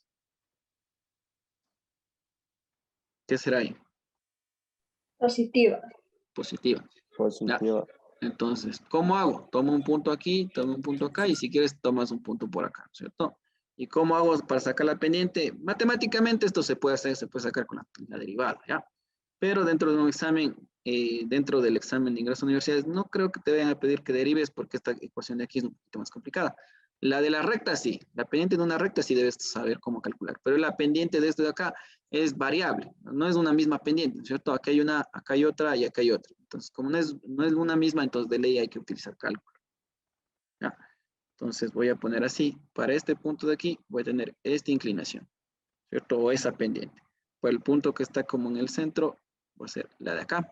¿Qué será ahí? Positiva. Positiva. Ya, Positiva. Entonces, ¿cómo hago? Tomo un punto aquí, tomo un punto acá y si quieres tomas un punto por acá, ¿cierto? ¿Y cómo hago para sacar la pendiente? Matemáticamente esto se puede hacer, se puede sacar con la derivada, ¿ya? Pero dentro de un examen, dentro del examen de ingreso a universidades, no creo que te vayan a pedir que derives porque esta ecuación de aquí es un poquito más complicada. La de la recta sí, la pendiente de una recta sí debes saber cómo calcular, pero la pendiente de esto de acá es variable, no es una misma pendiente, ¿cierto? Acá hay una, acá hay otra y acá hay otra. Entonces, como no es una misma, entonces de ley hay que utilizar cálculo, ¿ya? Entonces voy a poner así, para este punto de aquí voy a tener esta inclinación, ¿cierto? O esa pendiente. Para el punto que está como en el centro, va a ser la de acá.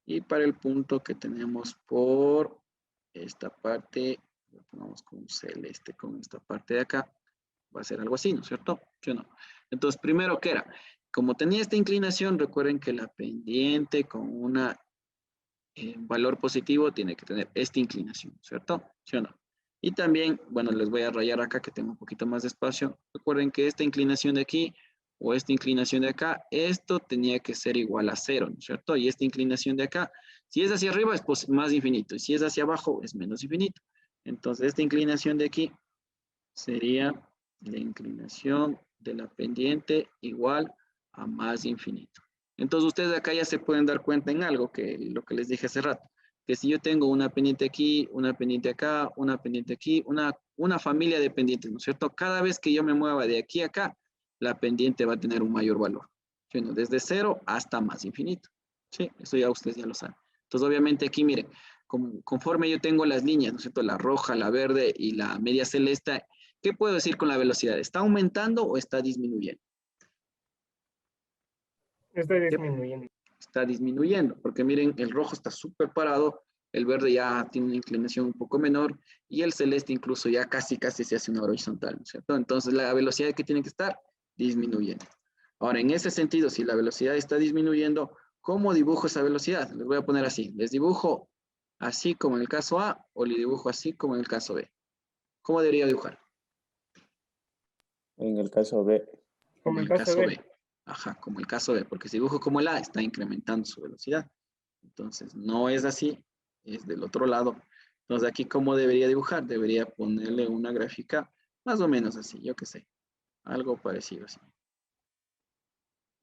Y para el punto que tenemos por esta parte, lo pongamos con celeste, con esta parte de acá, va a ser algo así, ¿no es cierto? ¿Sí o no? Entonces, primero, ¿qué era? Como tenía esta inclinación, recuerden que la pendiente con un valor positivo tiene que tener esta inclinación, ¿cierto? ¿Sí o no? Y también, bueno, les voy a rayar acá que tengo un poquito más de espacio. Recuerden que esta inclinación de aquí o esta inclinación de acá, esto tenía que ser igual a 0, ¿no es cierto? Y esta inclinación de acá, si es hacia arriba es más infinito y si es hacia abajo es menos infinito. Entonces, esta inclinación de aquí sería la inclinación de la pendiente igual a más infinito. Entonces ustedes acá ya se pueden dar cuenta en algo, que lo que les dije hace rato, que si yo tengo una pendiente aquí, una pendiente acá, una pendiente aquí, una familia de pendientes, ¿no es cierto? Cada vez que yo me mueva de aquí a acá, la pendiente va a tener un mayor valor. ¿Sí? Desde 0 hasta más infinito. Sí, eso ya ustedes ya lo saben. Entonces obviamente aquí, miren, conforme yo tengo las líneas, ¿no es cierto? La roja, la verde y la media celeste, ¿qué puedo decir con la velocidad? ¿Está aumentando o está disminuyendo? Está disminuyendo. Está disminuyendo, porque miren, el rojo está súper parado, el verde ya tiene una inclinación un poco menor y el celeste incluso ya casi se hace una horizontal, ¿no es cierto? Entonces la velocidad que tiene que estar disminuyendo. Ahora, en ese sentido, si la velocidad está disminuyendo, ¿cómo dibujo esa velocidad? Les voy a poner así, les dibujo así como en el caso A o le dibujo así como en el caso B. ¿Cómo debería dibujar? En el caso B. Como En el el caso caso B. B. Ajá, como el caso B, porque si dibujo como el A, está incrementando su velocidad. Entonces, no es así, es del otro lado. Entonces, aquí, ¿cómo debería dibujar? Debería ponerle una gráfica más o menos así, yo qué sé, algo parecido así.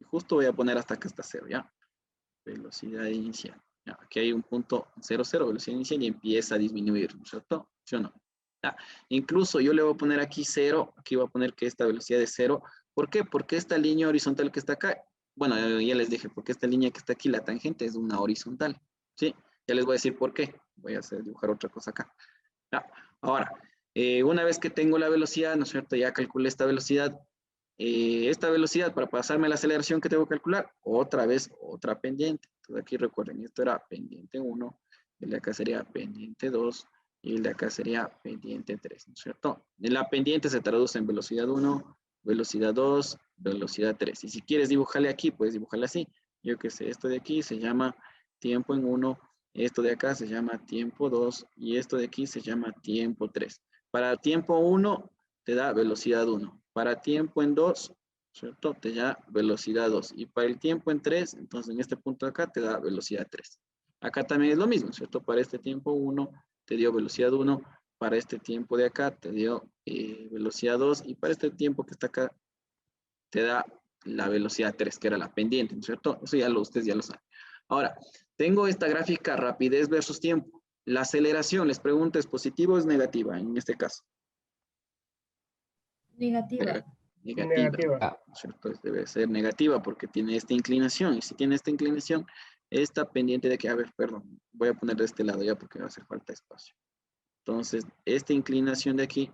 Y justo voy a poner hasta que está 0, ¿ya? Velocidad inicial. Ya, aquí hay un punto 0, 0, velocidad inicial y empieza a disminuir, ¿no es cierto? ¿Sí o no? Ya. Incluso yo le voy a poner aquí 0, aquí voy a poner que esta velocidad es 0. ¿Por qué? Porque esta línea horizontal que está acá, bueno, ya les dije, porque esta línea que está aquí, la tangente, es una horizontal, ¿sí? Ya les voy a decir por qué. Voy a dibujar otra cosa acá. Ya. Ahora, una vez que tengo la velocidad, ¿no es cierto? Ya calculé esta velocidad para pasarme la aceleración que tengo que calcular, otra vez otra pendiente. Entonces aquí recuerden, esto era pendiente 1, el de acá sería pendiente 2 y el de acá sería pendiente 3, ¿no es cierto? La pendiente se traduce en velocidad 1, velocidad 2, velocidad 3. Y si quieres dibujarle aquí, puedes dibujarle así. Yo que sé, esto de aquí se llama tiempo en 1, esto de acá se llama tiempo 2 y esto de aquí se llama tiempo 3. Para tiempo 1 te da velocidad 1. Para tiempo en 2, ¿cierto? Te da velocidad 2. Y para el tiempo en 3, entonces en este punto de acá te da velocidad 3. Acá también es lo mismo, ¿cierto? Para este tiempo 1 te dio velocidad 1. Para este tiempo de acá te dio velocidad 2. Y para este tiempo que está acá te da la velocidad 3, que era la pendiente, ¿no es cierto? Eso ya ustedes ya lo saben. Ahora, tengo esta gráfica rapidez versus tiempo. La aceleración, les pregunto, ¿es positiva o es negativa en este caso? Negativa. Negativa, Negativa. ¿no es cierto? Debe ser negativa porque tiene esta inclinación. Y si tiene esta inclinación, esta pendiente de que, a ver, perdón, voy a poner de este lado ya porque va a hacer falta espacio. Entonces, esta inclinación de aquí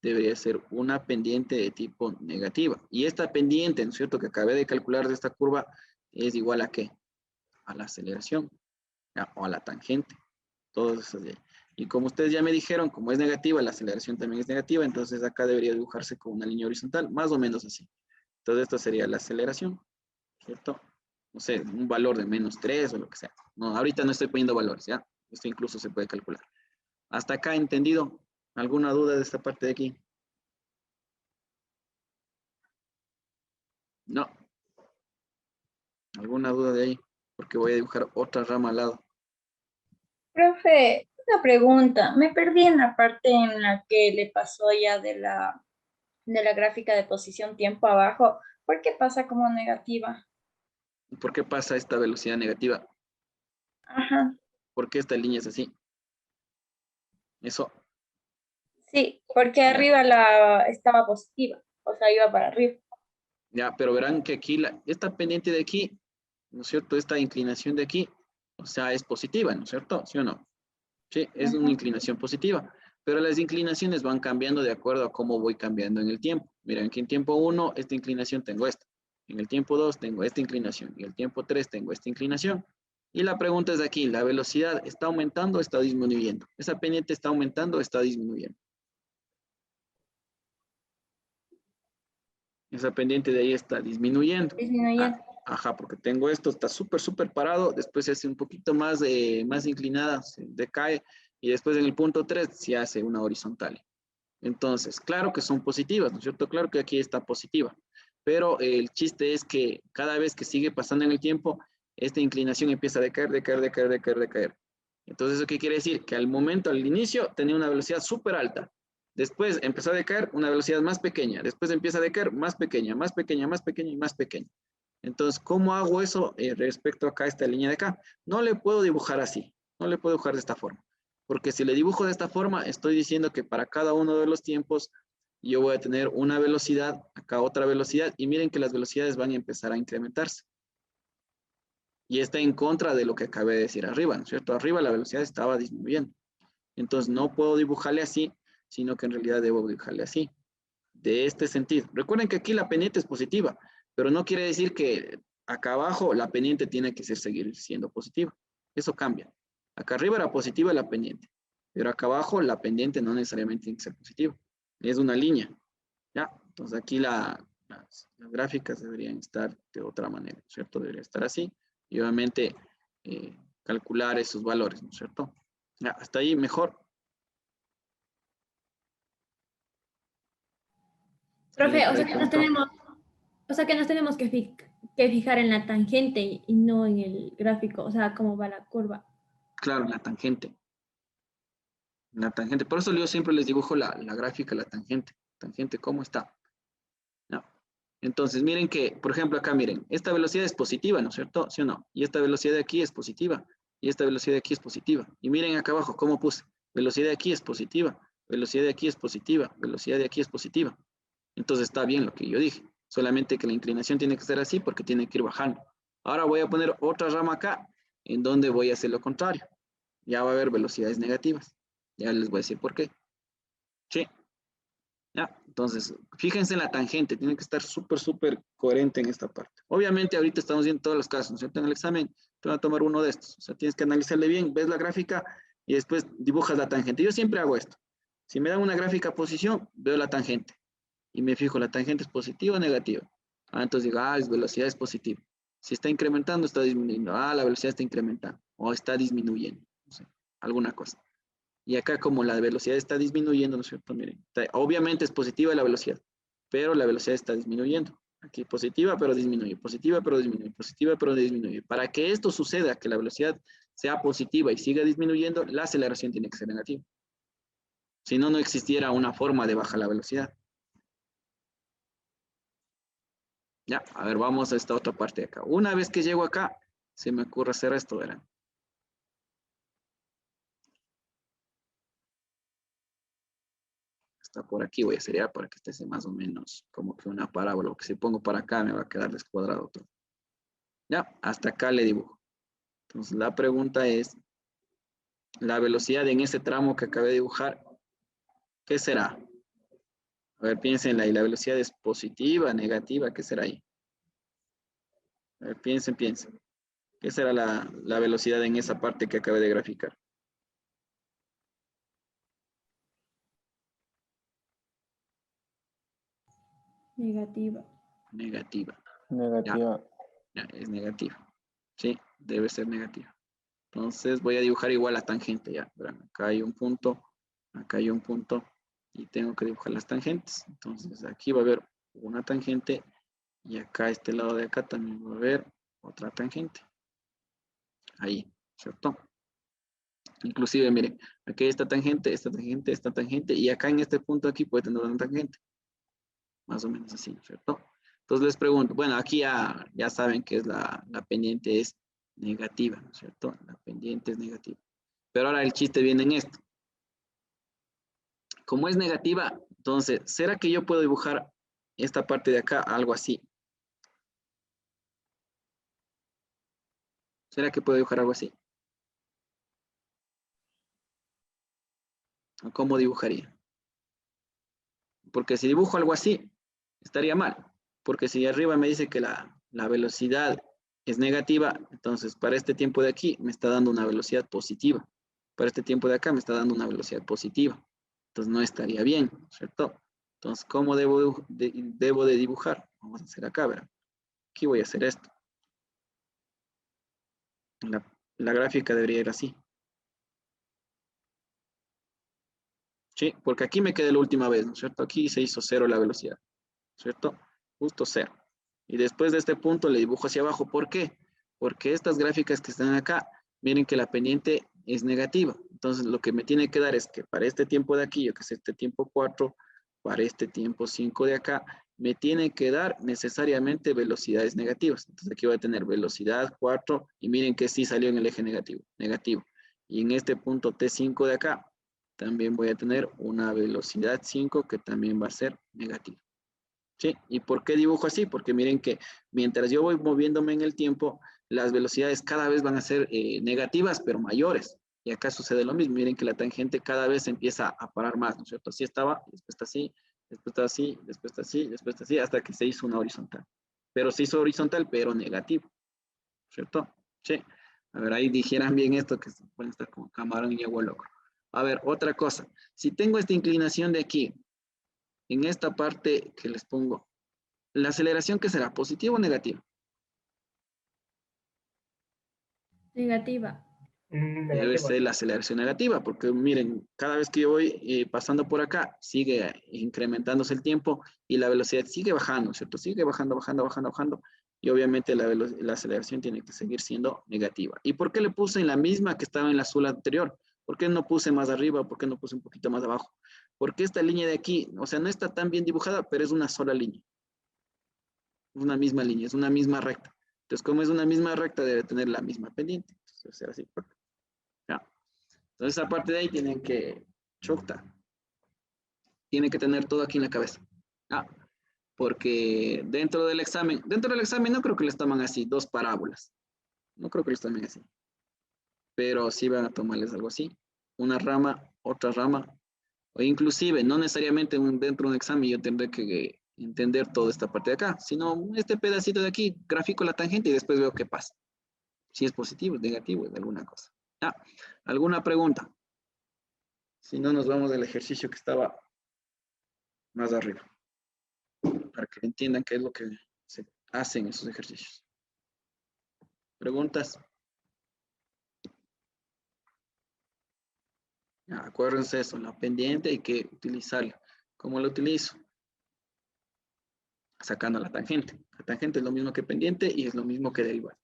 debería ser una pendiente de tipo negativa. Y esta pendiente, ¿no es cierto?, que acabé de calcular de esta curva, es igual a ¿qué? A la aceleración, ¿ya? O a la tangente. Todos esos de ahí. Y como ustedes ya me dijeron, como es negativa, la aceleración también es negativa, entonces acá debería dibujarse con una línea horizontal, más o menos así. Entonces esto sería la aceleración, ¿cierto? No sé, un valor de -3 o lo que sea. No, ahorita no estoy poniendo valores, ¿ya? Esto incluso se puede calcular. ¿Hasta acá entendido? ¿Alguna duda de esta parte de aquí? No. ¿Alguna duda de ahí? Porque voy a dibujar otra rama al lado. Profe, una pregunta. Me perdí en la parte en la que le pasó ya de la gráfica de posición tiempo abajo. ¿Por qué pasa como negativa? ¿Por qué pasa esta velocidad negativa? Ajá. ¿Por qué esta línea es así? Eso, Sí, porque ya, arriba estaba positiva, o sea, iba para arriba. ya, pero verán que aquí, esta pendiente de aquí, ¿no es cierto? Esta inclinación de aquí, o sea, es positiva, ¿no es cierto? ¿Sí o no? Sí, es una Ajá. inclinación positiva, pero las inclinaciones van cambiando de acuerdo a cómo voy cambiando en el tiempo. Miren, que en tiempo 1 esta inclinación tengo esta, en el tiempo 2 tengo esta inclinación, y en el tiempo 3 tengo esta inclinación. Y la pregunta es aquí, ¿la velocidad está aumentando o está disminuyendo? ¿Esa pendiente está aumentando o está disminuyendo? Esa pendiente de ahí está disminuyendo. Ah, Disminuyendo. ajá, porque tengo esto, está súper, súper parado, después se hace un poquito más, más inclinada, se decae, y después en el punto 3 se hace una horizontal. Entonces, claro que son positivas, ¿no es cierto? Claro que aquí está positiva, pero el chiste es que cada vez que sigue pasando en el tiempo, esta inclinación empieza a decaer, decaer, decaer, decaer, decaer. Entonces, ¿eso qué quiere decir? Que al momento, al inicio, tenía una velocidad súper alta. Después empezó a decaer una velocidad más pequeña. Después empieza a decaer más pequeña, más pequeña, más pequeña y más pequeña. Entonces, ¿cómo hago eso respecto acá a esta línea de acá? No le puedo dibujar así. No le puedo dibujar de esta forma. Porque si le dibujo de esta forma, estoy diciendo que para cada uno de los tiempos yo voy a tener una velocidad, acá otra velocidad, y miren que las velocidades van a empezar a incrementarse. Y está en contra de lo que acabé de decir arriba, ¿no es cierto? Arriba la velocidad estaba disminuyendo. Entonces no puedo dibujarle así, sino que en realidad debo dibujarle así, de este sentido. Recuerden que aquí la pendiente es positiva, pero no quiere decir que acá abajo la pendiente tiene que seguir siendo positiva. Eso cambia. Acá arriba era positiva la pendiente, pero acá abajo la pendiente no necesariamente tiene que ser positiva. Es una línea. ¿Ya? Entonces aquí las gráficas deberían estar de otra manera, ¿cierto? Debería estar así y obviamente calcular esos valores, ¿no es cierto? Ya, hasta ahí mejor. Profe, Siguiente punto. o sea que nos tenemos que fijar en la tangente y no en el gráfico, o sea, cómo va la curva. Claro, la tangente. La tangente. Por eso yo siempre les dibujo la gráfica, la tangente. Tangente, ¿cómo está? ¿No? Entonces, miren que, por ejemplo, acá miren, esta velocidad es positiva, ¿no es cierto? ¿Sí o no? Y esta velocidad de aquí es positiva. Y esta velocidad de aquí es positiva. Y miren acá abajo, ¿cómo puse? Velocidad de aquí es positiva. Velocidad de aquí es positiva. Velocidad de aquí es positiva. Entonces está bien lo que yo dije. Solamente que la inclinación tiene que ser así porque tiene que ir bajando. Ahora voy a poner otra rama acá, en donde voy a hacer lo contrario. Ya va a haber velocidades negativas. Ya les voy a decir por qué. Sí. Ya, entonces, fíjense en la tangente, tiene que estar súper, súper coherente en esta parte. Obviamente, ahorita estamos viendo todos los casos, ¿no es cierto? En el examen te van a tomar uno de estos. O sea, tienes que analizarle bien, ves la gráfica y después dibujas la tangente. Yo siempre hago esto. Si me dan una gráfica posición, veo la tangente y me fijo, la tangente es positiva o negativa. Ah, entonces digo, es velocidad es positiva. Si está incrementando, está disminuyendo. Ah, la velocidad está incrementando o está disminuyendo. No sé, alguna cosa. Y acá como la velocidad está disminuyendo, ¿no es cierto? Miren, obviamente es positiva la velocidad, pero la velocidad está disminuyendo. Aquí positiva, pero disminuye, positiva, pero disminuye, positiva, pero disminuye. Para que esto suceda, que la velocidad sea positiva y siga disminuyendo, la aceleración tiene que ser negativa. Si no, no existiera una forma de bajar la velocidad. Ya, a ver, vamos a esta otra parte de acá. Una vez que llego acá, se me ocurre hacer esto, verán. Está por aquí, voy a hacer ya para que esté más o menos como que una parábola. Porque si pongo para acá me va a quedar descuadrado todo. Ya, hasta acá le dibujo. Entonces la pregunta es, la velocidad en ese tramo que acabé de dibujar, ¿qué será? A ver, piénsenla, ¿y la velocidad es positiva, negativa? ¿Qué será ahí? A ver, piensen, piensen. ¿Qué será la velocidad en esa parte que acabé de graficar? Negativa. Negativa. Ya, Negativa. ya, es negativa. Sí, debe ser negativa. Entonces voy a dibujar igual la tangente, ya. Verán, acá hay un punto y tengo que dibujar las tangentes. Entonces aquí va a haber una tangente y acá este lado de acá también va a haber otra tangente. Ahí, ¿cierto? Inclusive, miren, aquí esta tangente, esta tangente, esta tangente, y acá en este punto aquí puede tener una tangente. Más o menos así, ¿cierto? Entonces les pregunto, bueno, aquí ya saben que es la pendiente es negativa, ¿no es cierto? La pendiente es negativa. Pero ahora el chiste viene en esto. Como es negativa, entonces, ¿será que yo puedo dibujar esta parte de acá algo así? ¿Será que puedo dibujar algo así? ¿O cómo dibujaría? Porque si dibujo algo así, estaría mal. Porque si arriba me dice que la velocidad es negativa, entonces para este tiempo de aquí me está dando una velocidad positiva. Para este tiempo de acá me está dando una velocidad positiva. Entonces no estaría bien, ¿cierto? Entonces, ¿cómo debo de dibujar? Vamos a hacer acá, ¿verdad? Aquí voy a hacer esto. La gráfica debería ir así. Sí, porque aquí me quedé la última vez, ¿no es cierto? Aquí se hizo 0 la velocidad, ¿cierto? Justo 0. Y después de este punto le dibujo hacia abajo. ¿Por qué? Porque estas gráficas que están acá, miren que la pendiente es negativa. Entonces lo que me tiene que dar es que para este tiempo de aquí, yo que sé, este tiempo 4, para este tiempo 5 de acá, me tiene que dar necesariamente velocidades negativas. Entonces aquí voy a tener velocidad 4 y miren que sí salió en el eje negativo. Y en este punto T5 de acá, también voy a tener una velocidad 5 que también va a ser negativa. ¿Sí? ¿Y por qué dibujo así? Porque miren que mientras yo voy moviéndome en el tiempo, las velocidades cada vez van a ser negativas, pero mayores. Y acá sucede lo mismo. Miren que la tangente cada vez empieza a parar más, ¿no es cierto? Así estaba, después está así, después está así, después está así, después está así, hasta que se hizo una horizontal. Pero se hizo horizontal, pero negativo, ¿cierto? Sí. A ver, ahí dijeran bien esto, que se pueden estar como camarón y agua loco. A ver, otra cosa. Si tengo esta inclinación de aquí, en esta parte que les pongo, ¿la aceleración qué será? ¿Positiva o negativa? Negativa. Debe Negativo. ser la aceleración negativa, porque miren, cada vez que yo voy pasando por acá, sigue incrementándose el tiempo y la velocidad sigue bajando, ¿cierto? Sigue bajando, bajando, bajando, bajando. Y obviamente la aceleración tiene que seguir siendo negativa. ¿Y por qué le puse en la misma que estaba en la azul anterior? ¿Por qué no puse más arriba? ¿Por qué no puse un poquito más abajo? Porque esta línea de aquí, o sea, no está tan bien dibujada, pero es una sola línea. Una misma línea, es una misma recta. Entonces, como es una misma recta, debe tener la misma pendiente. Entonces, debe ser así. ¿Ya? Entonces, aparte de ahí, tienen que, chocta, tiene que tener todo aquí en la cabeza. ¿Ya? Porque dentro del examen no creo que les toman así, dos parábolas. No creo que les tomen así. Pero sí van a tomarles algo así. Una rama, otra rama, o inclusive, no necesariamente dentro de un examen yo tendré que entender toda esta parte de acá, sino este pedacito de aquí, grafico la tangente y después veo qué pasa. Si es positivo, es negativo, es alguna cosa. Ah, ¿alguna pregunta? Si no, nos vamos del ejercicio que estaba más arriba, para que entiendan qué es lo que se hace en esos ejercicios. ¿Preguntas? Ya, acuérdense eso, la pendiente hay que utilizarla. ¿Cómo la utilizo? Sacando la tangente. La tangente es lo mismo que pendiente y es lo mismo que derivar.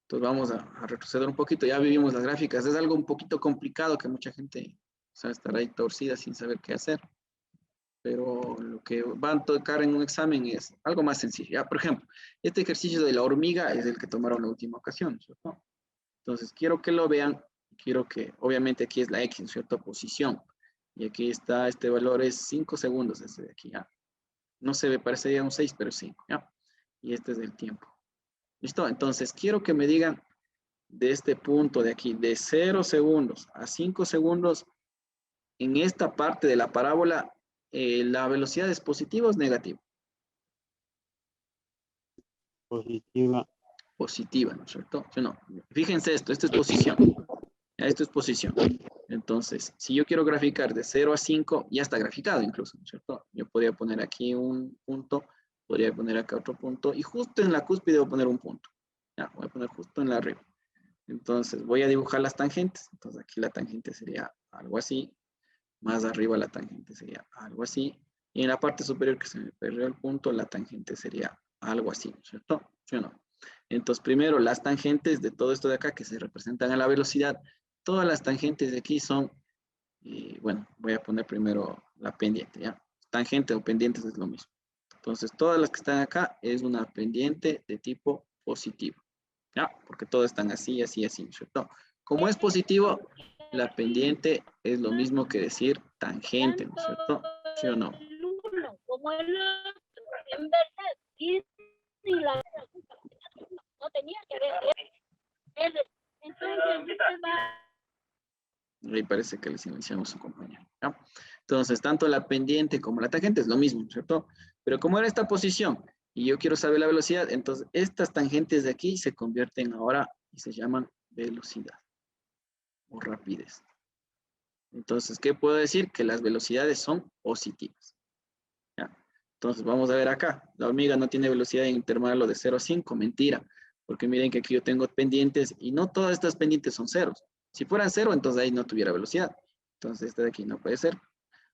Entonces vamos a retroceder un poquito. Ya vivimos las gráficas. Es algo un poquito complicado que mucha gente estará ahí torcida sin saber qué hacer. Pero lo que van a tocar en un examen es algo más sencillo. Ya, por ejemplo, este ejercicio de la hormiga es el que tomaron la última ocasión, ¿cierto? Entonces quiero que lo vean. Quiero que, obviamente aquí es la X, ¿cierto? Posición. Y aquí está, este valor es 5 segundos, este de aquí, ¿ya? No se ve, parecería un 6, pero 5, ¿ya? Y este es el tiempo. ¿Listo? Entonces quiero que me digan de este punto de aquí, de 0 segundos a 5 segundos, en esta parte de la parábola, ¿la velocidad es positiva o es negativa? Positiva. Positiva, ¿no es cierto? ¿Sí o no? Fíjense esto es posición. Esto es posición. Entonces, si yo quiero graficar de 0 a 5, ya está graficado incluso, ¿no es cierto? Yo podría poner aquí un punto, podría poner acá otro punto, y justo en la cúspide voy a poner un punto. Ya, voy a poner justo en la arriba. Entonces, voy a dibujar las tangentes. Entonces, aquí la tangente sería algo así. Más arriba la tangente sería algo así. Y en la parte superior que se me perdió el punto, la tangente sería algo así, ¿cierto? ¿Sí o no? Entonces, primero, las tangentes de todo esto de acá que se representan a la velocidad, Todas las tangentes de aquí son, bueno, voy a poner primero la pendiente, ¿ya? Tangente o pendientes es lo mismo. Entonces, todas las que están acá es una pendiente de tipo positivo, ¿ya? Porque todas están así, así, así, ¿cierto? Como es positivo, la pendiente es lo mismo que decir tangente, ¿no es cierto? ¿Sí o no? Como el otro, en verdad, y la no tenía que ver. Entonces, usted va. Ahí parece que le silenciamos a su compañero, ¿ya? Entonces, tanto la pendiente como la tangente es lo mismo, ¿cierto? Pero como era esta posición y yo quiero saber la velocidad, entonces estas tangentes de aquí se convierten ahora y se llaman velocidad o rapidez. Entonces, ¿qué puedo decir? Que las velocidades son positivas, ¿ya? Entonces, vamos a ver acá. La hormiga no tiene velocidad en intervalo de 0 a 5. Mentira. Porque miren que aquí yo tengo pendientes y no todas estas pendientes son ceros. Si fueran 0, entonces ahí no tuviera velocidad. Entonces, esta de aquí no puede ser.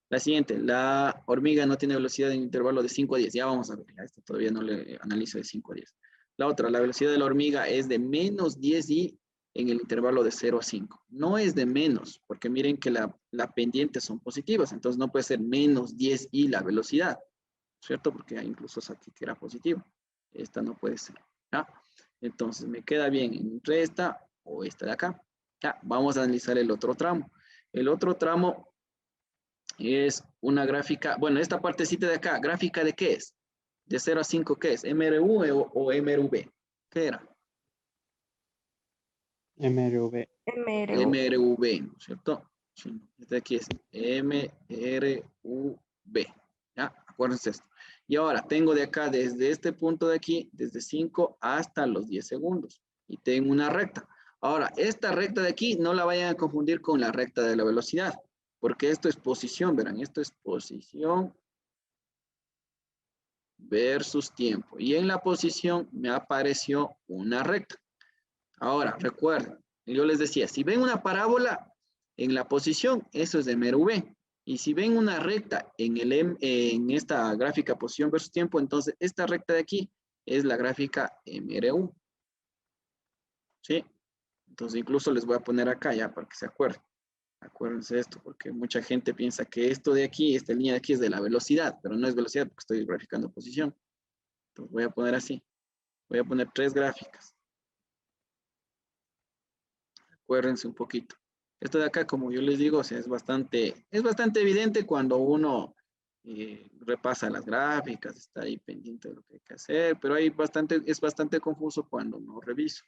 La siguiente, la hormiga no tiene velocidad en intervalo de 5 a 10. Ya vamos a ver. Ya esto todavía no le analizo de 5 a 10. La otra, la velocidad de la hormiga es de menos 10i en el intervalo de 0 a 5. No es de menos, porque miren que la pendiente son positivas. Entonces, no puede ser menos 10i la velocidad, ¿cierto? Porque hay incluso aquí que era positivo. Esta no puede ser, ¿ya? Entonces, me queda bien entre esta o esta de acá. Ya, vamos a analizar el otro tramo. El otro tramo es una gráfica, bueno, esta partecita de acá, ¿gráfica de qué es? De 0 a 5, ¿qué es? ¿MRU o MRV? ¿Qué era? MRV. MRV, ¿no es cierto? Sí, este aquí es MRV. ¿Ya? Acuérdense esto. Y ahora tengo de acá, desde este punto de aquí, desde 5 hasta los 10 segundos. Y tengo una recta. Ahora, esta recta de aquí no la vayan a confundir con la recta de la velocidad. Porque esto es posición, verán. Esto es posición versus tiempo. Y en la posición me apareció una recta. Ahora, recuerden, yo les decía, si ven una parábola en la posición, eso es de MRV. Y si ven una recta en esta gráfica posición versus tiempo, entonces esta recta de aquí es la gráfica MRU. ¿Sí? Entonces incluso les voy a poner acá ya para que se acuerden. Acuérdense de esto, porque mucha gente piensa que esto de aquí, esta línea de aquí es de la velocidad, pero no es velocidad porque estoy graficando posición. Entonces voy a poner así. Voy a poner 3 gráficas. Acuérdense un poquito. Esto de acá, como yo les digo, o sea, es bastante evidente cuando uno repasa las gráficas, está ahí pendiente de lo que hay que hacer, pero es bastante confuso cuando no reviso.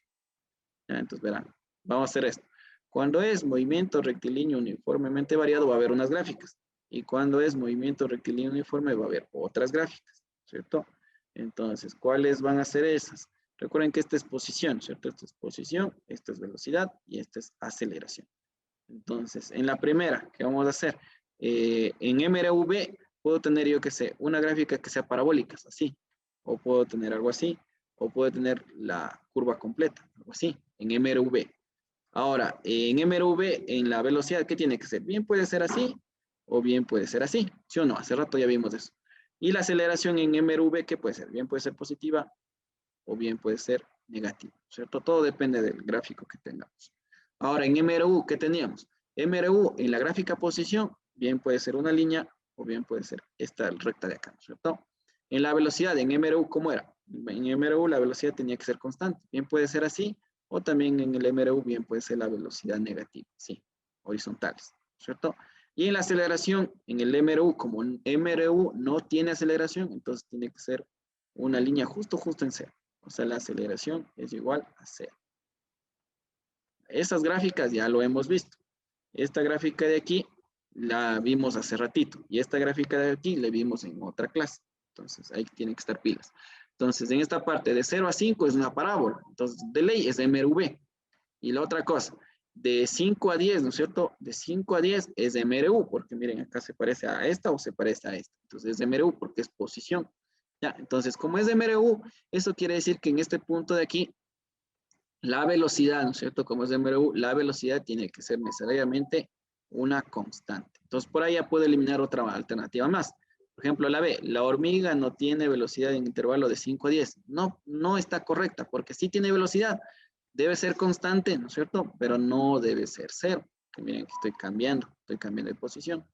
¿Ya? Entonces, verán, vamos a hacer esto. Cuando es movimiento rectilíneo uniformemente variado, va a haber unas gráficas. Y cuando es movimiento rectilíneo uniforme, va a haber otras gráficas, ¿cierto? Entonces, ¿cuáles van a ser esas? Recuerden que esta es posición, ¿cierto? Esta es posición, esta es velocidad y esta es aceleración. Entonces, en la primera, ¿qué vamos a hacer? En MRV puedo tener, yo que sé, una gráfica que sea parabólica, así. O puedo tener algo así. O puedo tener la curva completa, algo así, en MRV. Ahora, en MRV, en la velocidad, ¿qué tiene que ser? Bien puede ser así o bien puede ser así. ¿Sí o no? Hace rato ya vimos eso. Y la aceleración en MRV, ¿qué puede ser? Bien puede ser positiva o bien puede ser negativo, ¿cierto? Todo depende del gráfico que tengamos. Ahora, en MRU, ¿qué teníamos? MRU, en la gráfica posición, bien puede ser una línea o bien puede ser esta recta de acá, ¿cierto? En la velocidad, en MRU, ¿cómo era? En MRU la velocidad tenía que ser constante. Bien puede ser así o también en el MRU bien puede ser la velocidad negativa, sí, horizontales, ¿cierto? Y en la aceleración, en el MRU, como MRU no tiene aceleración, entonces tiene que ser una línea justo en cero. O sea, la aceleración es igual a 0. Esas gráficas ya lo hemos visto. Esta gráfica de aquí la vimos hace ratito. Y esta gráfica de aquí la vimos en otra clase. Entonces, ahí tienen que estar pilas. Entonces, en esta parte de 0 a 5 es una parábola. Entonces, de ley es MRV. Y la otra cosa, de 5 a 10, ¿no es cierto? De 5 a 10 es MRU, porque miren, acá se parece a esta o se parece a esta. Entonces, es MRU porque es posición. Ya, entonces, como es MRU, eso quiere decir que en este punto de aquí, la velocidad, ¿no es cierto? Como es MRU, la velocidad tiene que ser necesariamente una constante. Entonces, por ahí ya puedo eliminar otra alternativa más. Por ejemplo, la B, la hormiga no tiene velocidad en intervalo de 5 a 10. No, no está correcta, porque sí tiene velocidad, debe ser constante, ¿no es cierto? Pero no debe ser cero. Que miren que estoy cambiando de posición.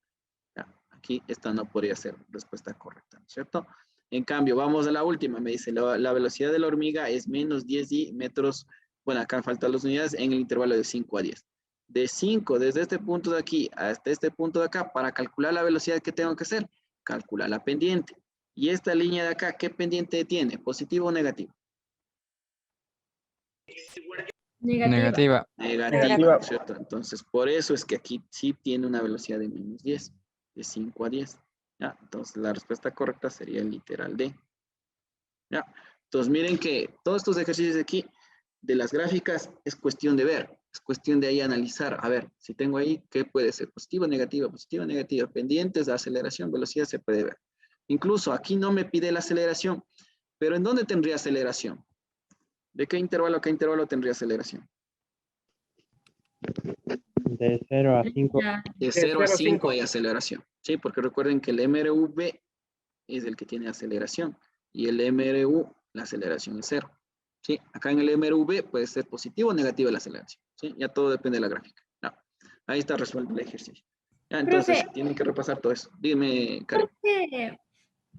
Ya, aquí esta no podría ser respuesta correcta, ¿no es cierto? En cambio, vamos a la última. Me dice, la velocidad de la hormiga es menos 10 metros. Bueno, acá faltan las unidades en el intervalo de 5 a 10. De 5, desde este punto de aquí hasta este punto de acá, para calcular la velocidad que tengo que hacer, calcular la pendiente. Y esta línea de acá, ¿qué pendiente tiene? ¿Positivo o negativo? Negativa. Negativa, ¿no es cierto? Entonces, por eso es que aquí sí tiene una velocidad de menos 10, de 5 a 10. ¿Ya? Entonces, la respuesta correcta sería el literal D. ¿Ya? Entonces, miren que todos estos ejercicios de aquí, de las gráficas, es cuestión de ver, es cuestión de ahí analizar. A ver, si tengo ahí, ¿qué puede ser? Positiva, negativa, pendientes de aceleración, velocidad, se puede ver. Incluso aquí no me pide la aceleración, pero ¿en dónde tendría aceleración? ¿De qué intervalo a qué intervalo tendría aceleración? De 0 a 5. Ya. De 0 a 0 a 5 5. hay aceleración. Sí, porque recuerden que el MRV es el que tiene aceleración y el MRU, la aceleración es 0. ¿Sí? Acá en el MRV puede ser positivo o negativo la aceleración. ¿Sí? Ya todo depende de la gráfica. No. Ahí está resuelto el ejercicio. Ya, entonces, Profe. tienen que repasar todo eso. Dime, Karen. Porque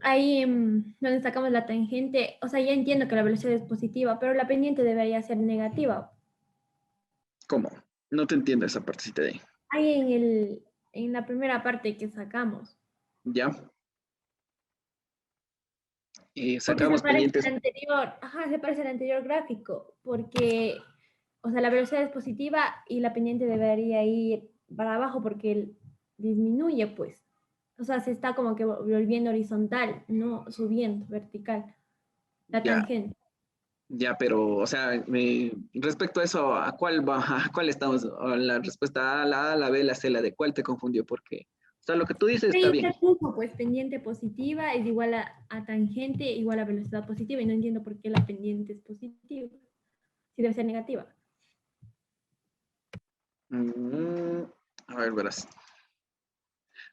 ahí donde sacamos la tangente, o sea, ya entiendo que la velocidad es positiva, pero la pendiente debería ser negativa. ¿Cómo? No te entiendo esa partecita de ahí. Ahí en la primera parte que sacamos. ¿Ya? Porque Sacamos se parece pendientes. al anterior, ajá, se parece al anterior gráfico, porque, o sea, la velocidad es positiva y la pendiente debería ir para abajo porque disminuye, pues. O sea, se está como que volviendo horizontal, no subiendo vertical, la Ya, tangente. ya, pero, o sea, respecto a eso, ¿a cuál va? ¿A cuál estamos? ¿A la respuesta A, la A, la B, la C, la D? ¿Cuál te confundió? Porque, o sea, lo que tú dices está Ahí bien. se puso, pues, pendiente positiva es igual a tangente igual a velocidad positiva y no entiendo por qué la pendiente es positiva, si debe ser negativa. A ver, verás.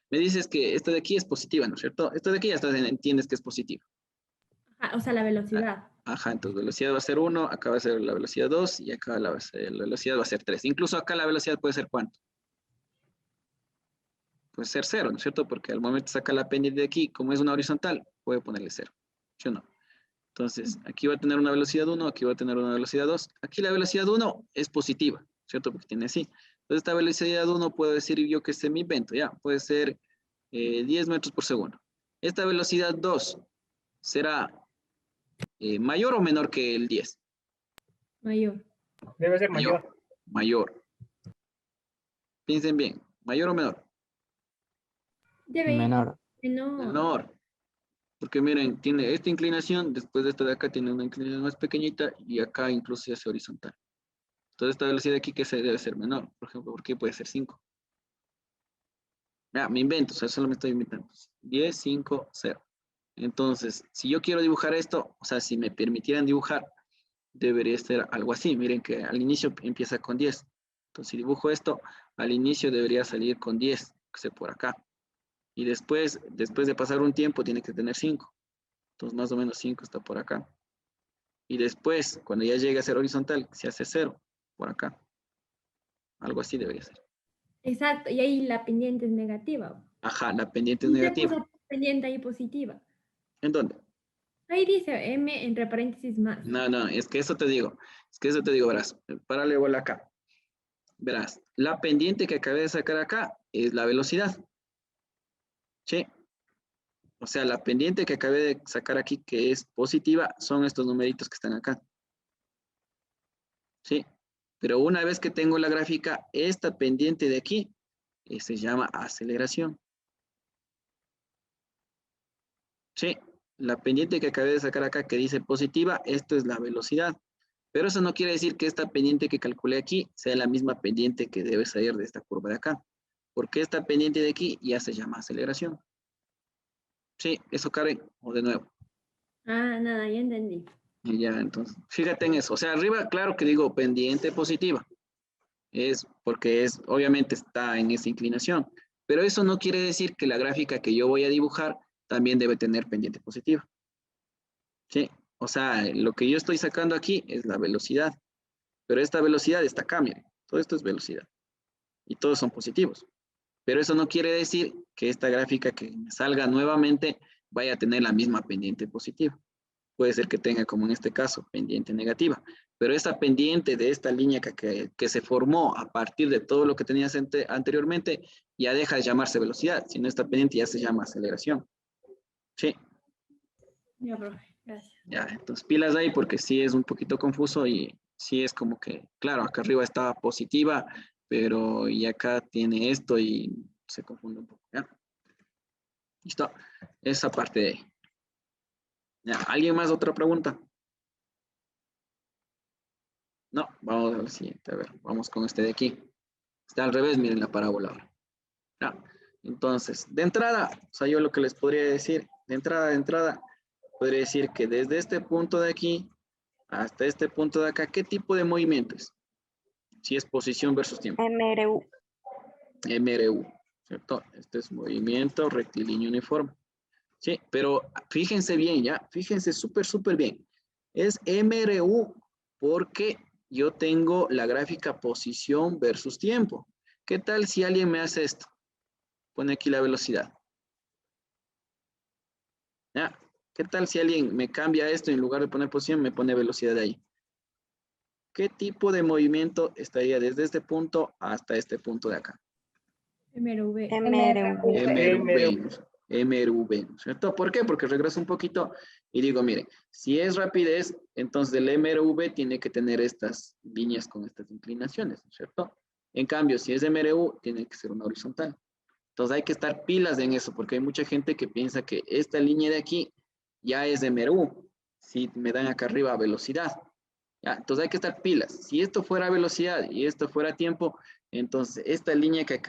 Me dices que esta de aquí es positiva, ¿no es cierto? Esta de aquí ya entiendes que es positiva. Ajá, o sea, la velocidad. Ajá, entonces velocidad va a ser 1, acá va a ser la velocidad 2 y acá la velocidad va a ser 3. Incluso acá la velocidad puede ser ¿cuánto? Puede ser 0, ¿no es cierto? Porque al momento de sacar la pendiente de aquí, como es una horizontal, puede ponerle 0. ¿Sí o no? Entonces, aquí va a tener una velocidad 1, aquí va a tener una velocidad 2. Aquí la velocidad 1 es positiva, ¿cierto? Porque tiene así. Entonces, esta velocidad 1 puedo decir yo que se me invento, ya. Puede ser 10 metros por segundo. Esta velocidad 2 será mayor o menor que el 10. Mayor. Debe ser mayor. Mayor. Piensen bien, mayor o menor. Debe ir Menor. menor. Menor. Porque miren, tiene esta inclinación, después de esta de acá tiene una inclinación más pequeñita y acá incluso se hace horizontal. Entonces esta velocidad de aquí que se debe ser menor, por ejemplo, ¿por qué puede ser 5? Ya, me invento, o sea, solo me estoy inventando. 10, 5, 0. Entonces, si yo quiero dibujar esto, o sea, si me permitieran dibujar, debería ser algo así. Miren que al inicio empieza con 10. Entonces, si dibujo esto, al inicio debería salir con 10, que sea por acá. Y después de pasar un tiempo, tiene que tener 5. Entonces, más o menos 5 está por acá. Y después, cuando ya llegue a ser horizontal, se hace 0 por acá. Algo así debería ser. Exacto, y ahí la pendiente es negativa. Ajá, la pendiente es Y se negativa. puso pendiente ahí positiva. ¿En dónde? Ahí dice M entre paréntesis más. No, es que eso te digo. Es que eso te digo, verás. Párale igual acá. Verás, la pendiente que acabé de sacar acá es la velocidad. ¿Sí? O sea, la pendiente que acabé de sacar aquí, que es positiva, son estos numeritos que están acá. ¿Sí? Pero una vez que tengo la gráfica, esta pendiente de aquí se llama aceleración. ¿Sí? La pendiente que acabé de sacar acá que dice positiva, esto es la velocidad. Pero eso no quiere decir que esta pendiente que calculé aquí sea la misma pendiente que debe salir de esta curva de acá. Porque esta pendiente de aquí ya se llama aceleración. Sí, eso, Karen, o de nuevo. Ah, nada, ya entendí. Y ya, entonces, fíjate en eso. O sea, arriba, claro que digo pendiente positiva. Es porque obviamente está en esa inclinación. Pero eso no quiere decir que la gráfica que yo voy a dibujar también debe tener pendiente positiva. ¿Sí? O sea, lo que yo estoy sacando aquí es la velocidad. Pero esta velocidad está acá, miren. Todo esto es velocidad. Y todos son positivos. Pero eso no quiere decir que esta gráfica que me salga nuevamente vaya a tener la misma pendiente positiva. Puede ser que tenga, como en este caso, pendiente negativa. Pero esa pendiente de esta línea que se formó a partir de todo lo que tenías anteriormente, ya deja de llamarse velocidad, sino esta pendiente ya se llama aceleración. Sí. Ya, profe, gracias. Ya, entonces pilas ahí porque sí es un poquito confuso y sí es como que, claro, acá arriba está positiva, pero y acá tiene esto y se confunde un poco, ¿ya? Listo, esa parte de ahí. Ya, ¿alguien más otra pregunta? No, vamos al siguiente, a ver, vamos con este de aquí. Está al revés, miren la parábola ahora. Ya, entonces, de entrada, o sea, yo lo que les podría decir, de entrada, podría decir que desde este punto de aquí hasta este punto de acá, ¿qué tipo de movimiento es? Si es posición versus tiempo. MRU. MRU, ¿cierto? Este es movimiento rectilíneo uniforme. Sí, pero fíjense bien, ya, fíjense súper bien. Es MRU porque yo tengo la gráfica posición versus tiempo. ¿Qué tal si alguien me hace esto? Pone aquí la velocidad. ¿Ya? ¿Qué tal si alguien me cambia esto y en lugar de poner posición me pone velocidad de ahí? ¿Qué tipo de movimiento estaría desde este punto hasta este punto de acá? MRV. MRV, ¿no es cierto? ¿Por qué? Porque regreso un poquito y digo, miren, si es rapidez, entonces el MRV tiene que tener estas líneas con estas inclinaciones, ¿no es cierto? En cambio, si es MRU, tiene que ser una horizontal. Entonces hay que estar pilas en eso, porque hay mucha gente que piensa que esta línea de aquí ya es MRU, si me dan acá arriba velocidad. ¿Ya? Entonces hay que estar pilas. Si esto fuera velocidad y esto fuera tiempo, entonces esta línea que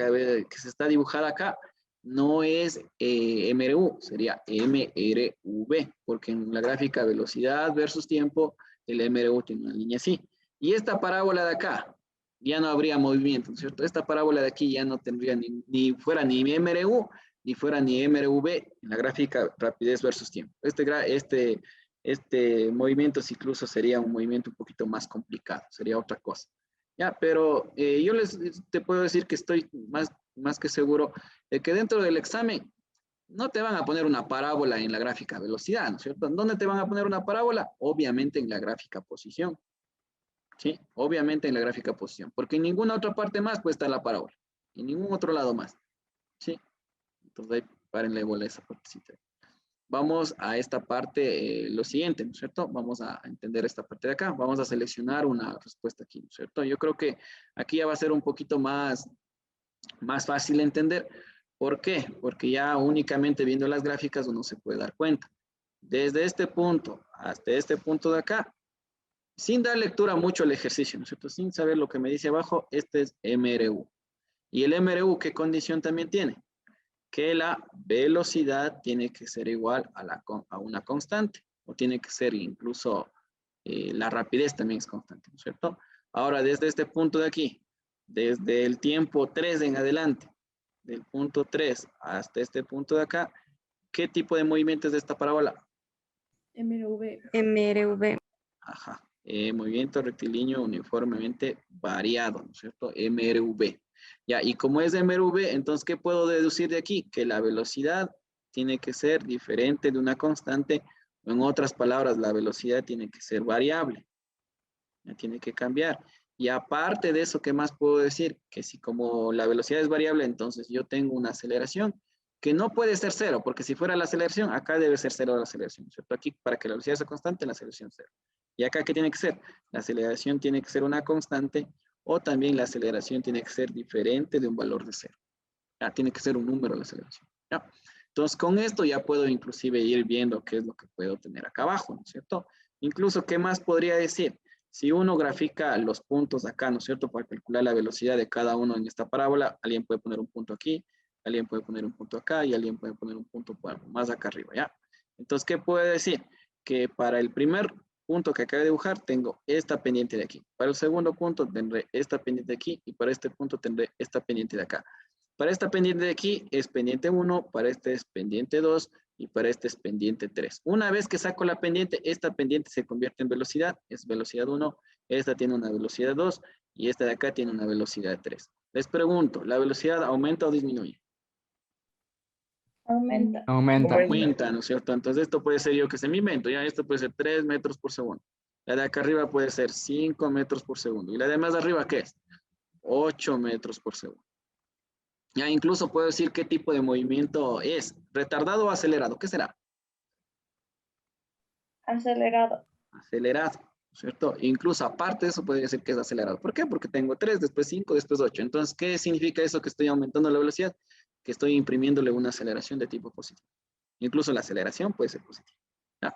se está dibujada acá no es MRU, sería MRV, porque en la gráfica velocidad versus tiempo, el MRU tiene una línea así. Y esta parábola de acá, ya no habría movimiento, ¿cierto? Esta parábola de aquí ya no tendría ni fuera ni MRU, ni fuera ni MRV en la gráfica rapidez versus tiempo. Este movimiento incluso sería un movimiento un poquito más complicado, sería otra cosa. Ya, pero yo te puedo decir que estoy más que seguro de que dentro del examen no te van a poner una parábola en la gráfica velocidad, ¿no es cierto? ¿Dónde te van a poner una parábola? Obviamente en la gráfica posición. ¿Sí? Obviamente en la gráfica posición, porque en ninguna otra parte más puede estar la parábola, en ningún otro lado más. ¿Sí? Entonces ahí párenle bola esa partecita. Vamos a esta parte, lo siguiente, ¿no es cierto? Vamos a entender esta parte de acá. Vamos a seleccionar una respuesta aquí, ¿no es cierto? Yo creo que aquí ya va a ser un poquito más fácil de entender. ¿Por qué? Porque ya únicamente viendo las gráficas uno se puede dar cuenta. Desde este punto hasta este punto de acá, sin dar lectura mucho al ejercicio, ¿no es cierto? Sin saber lo que me dice abajo, este es MRU. ¿Y el MRU qué condición también tiene? Que la velocidad tiene que ser igual a una constante, o tiene que ser incluso la rapidez también es constante, ¿no es cierto? Ahora, desde este punto de aquí, desde el tiempo 3 en adelante, del punto 3 hasta este punto de acá, ¿qué tipo de movimiento es de esta parábola? MRV. Ajá. Movimiento rectilíneo uniformemente variado, ¿no es cierto? MRV. Ya, y como es MRV, entonces, ¿qué puedo deducir de aquí? Que la velocidad tiene que ser diferente de una constante, o en otras palabras, la velocidad tiene que ser variable. Ya tiene que cambiar. Y aparte de eso, ¿qué más puedo decir? Que si como la velocidad es variable, entonces yo tengo una aceleración que no puede ser cero, porque si fuera la aceleración, acá debe ser cero la aceleración, ¿cierto? Aquí, para que la velocidad sea constante, la aceleración es cero. ¿Y acá qué tiene que ser? La aceleración tiene que ser una constante, o también la aceleración tiene que ser diferente de un valor de cero. Ya, tiene que ser un número la aceleración. ¿Ya? Entonces, con esto ya puedo inclusive ir viendo qué es lo que puedo tener acá abajo, ¿no es cierto? Incluso, ¿qué más podría decir? Si uno grafica los puntos acá, ¿no es cierto? Para calcular la velocidad de cada uno en esta parábola, alguien puede poner un punto aquí, alguien puede poner un punto acá y alguien puede poner un punto más acá arriba, ¿ya? Entonces, ¿qué puede decir? Que para el primer punto que acabo de dibujar, tengo esta pendiente de aquí. Para el segundo punto, tendré esta pendiente de aquí y para este punto tendré esta pendiente de acá. Para esta pendiente de aquí es pendiente 1, para este es pendiente 2 y para este es pendiente 3. Una vez que saco la pendiente, esta pendiente se convierte en velocidad, es velocidad 1 esta tiene una velocidad 2 y esta de acá tiene una velocidad 3. Les pregunto, ¿la velocidad aumenta o disminuye? Aumenta. Aumenta. Aumenta, ¿no es cierto? Entonces esto puede ser yo que se me invento, ya esto puede ser 3 metros por segundo. La de acá arriba puede ser 5 metros por segundo. ¿Y la de más arriba qué es? 8 metros por segundo. Ya incluso puedo decir qué tipo de movimiento es, retardado o acelerado. ¿Qué será? Acelerado. Acelerado, ¿cierto? Incluso aparte de eso puede decir que es acelerado. ¿Por qué? Porque tengo 3, después 5, después 8. Entonces, ¿qué significa eso que estoy aumentando la velocidad? Que estoy imprimiéndole una aceleración de tipo positivo. Incluso la aceleración puede ser positiva. ¿Ya?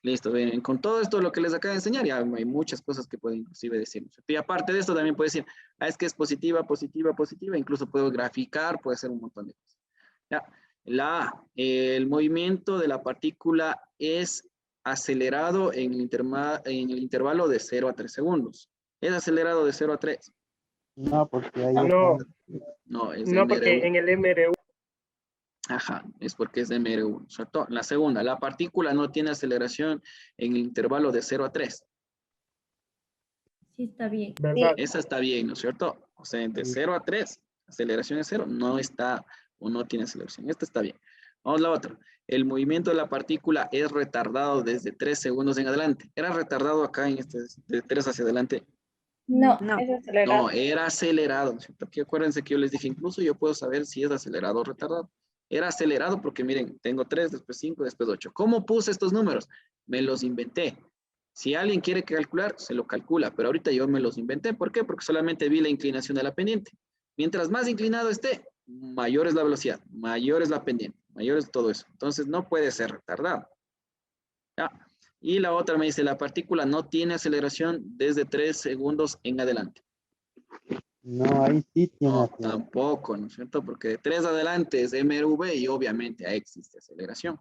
Listo, bien. Con todo esto lo que les acabo de enseñar, ya hay muchas cosas que puedo inclusive decir. Y aparte de esto también puedo decir, es que es positiva, positiva, positiva. Incluso puedo graficar, puede ser un montón de cosas. ¿Ya? El movimiento de la partícula es acelerado en el intervalo de 0 a 3 segundos. ¿Es acelerado de 0 a 3? No, porque ahí No, No, es no, porque MR1. en el MRU Ajá, es porque es de MR1, ¿cierto? La segunda, la partícula no tiene aceleración en el intervalo de 0 a 3. Sí, está bien. ¿verdad? Esa está bien, ¿no es cierto? O sea, de 0 a 3, aceleración es 0, no está o no tiene aceleración. Esta está bien. Vamos a la otra. El movimiento de la partícula es retardado desde 3 segundos en adelante. ¿Era retardado acá en este, de 3 hacia adelante? No, No. es acelerado. No, era acelerado, ¿no es cierto? Aquí acuérdense que yo les dije, incluso yo puedo saber si es acelerado o retardado. Era acelerado porque miren, tengo 3, después 5, después 8. ¿Cómo puse estos números? Me los inventé. Si alguien quiere calcular, se lo calcula, pero ahorita yo me los inventé. ¿Por qué? Porque solamente vi la inclinación de la pendiente. Mientras más inclinado esté, mayor es la velocidad, mayor es la pendiente, mayor es todo eso. Entonces no puede ser retardado. ¿Ya? Y la otra me dice, la partícula no tiene aceleración desde 3 segundos en adelante. no, ahí sí tiene No, aceleración. tampoco, ¿no es cierto? Porque de 3 adelante es MRV y obviamente ahí existe aceleración.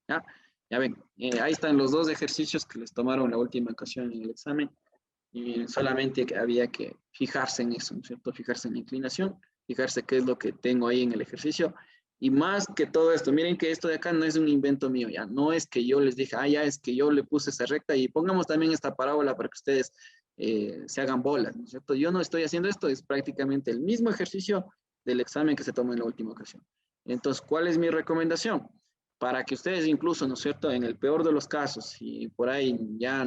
¿Ya? Ya ven, ahí están los dos ejercicios que les tomaron la última ocasión en el examen. Y solamente había que fijarse en eso, ¿no es cierto? Fijarse en la inclinación, fijarse qué es lo que tengo ahí en el ejercicio. Y más que todo esto, miren que esto de acá no es un invento mío, ya. No es que yo les dije, ya es que yo le puse esa recta y pongamos también esta parábola para que ustedes se hagan bolas, ¿no es cierto? Yo no estoy haciendo esto, es prácticamente el mismo ejercicio del examen que se tomó en la última ocasión. Entonces, ¿cuál es mi recomendación? Para que ustedes incluso, ¿no es cierto?, en el peor de los casos, si por ahí ya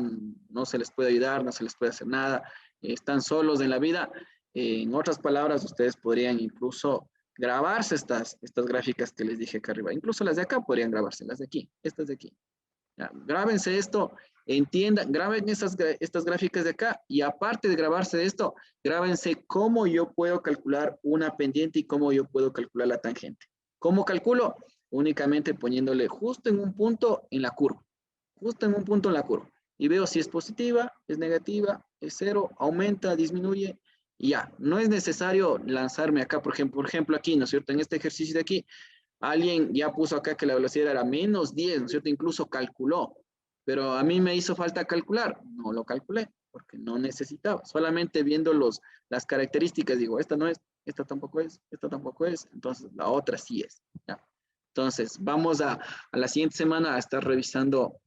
no se les puede ayudar, no se les puede hacer nada, están solos en la vida, en otras palabras, ustedes podrían incluso grabarse estas gráficas que les dije acá arriba. Incluso las de acá podrían grabarse, las de aquí, estas de aquí. Ya, grábense esto, entiendan, graben estas gráficas de acá y aparte de grabarse esto, grábense cómo yo puedo calcular una pendiente y cómo yo puedo calcular la tangente. ¿Cómo calculo? Únicamente poniéndole justo en un punto en la curva, justo en un punto en la curva. Y veo si es positiva, es negativa, es 0, aumenta, disminuye, y ya. No es necesario lanzarme acá, por ejemplo aquí, ¿no es cierto? En este ejercicio de aquí, alguien ya puso acá que la velocidad era menos 10, ¿no es cierto? Incluso calculó, pero a mí me hizo falta calcular, no lo calculé, porque no necesitaba, solamente viendo las características, digo, esta no es, esta tampoco es, entonces la otra sí es, ¿ya? Entonces, vamos a la siguiente semana a estar revisando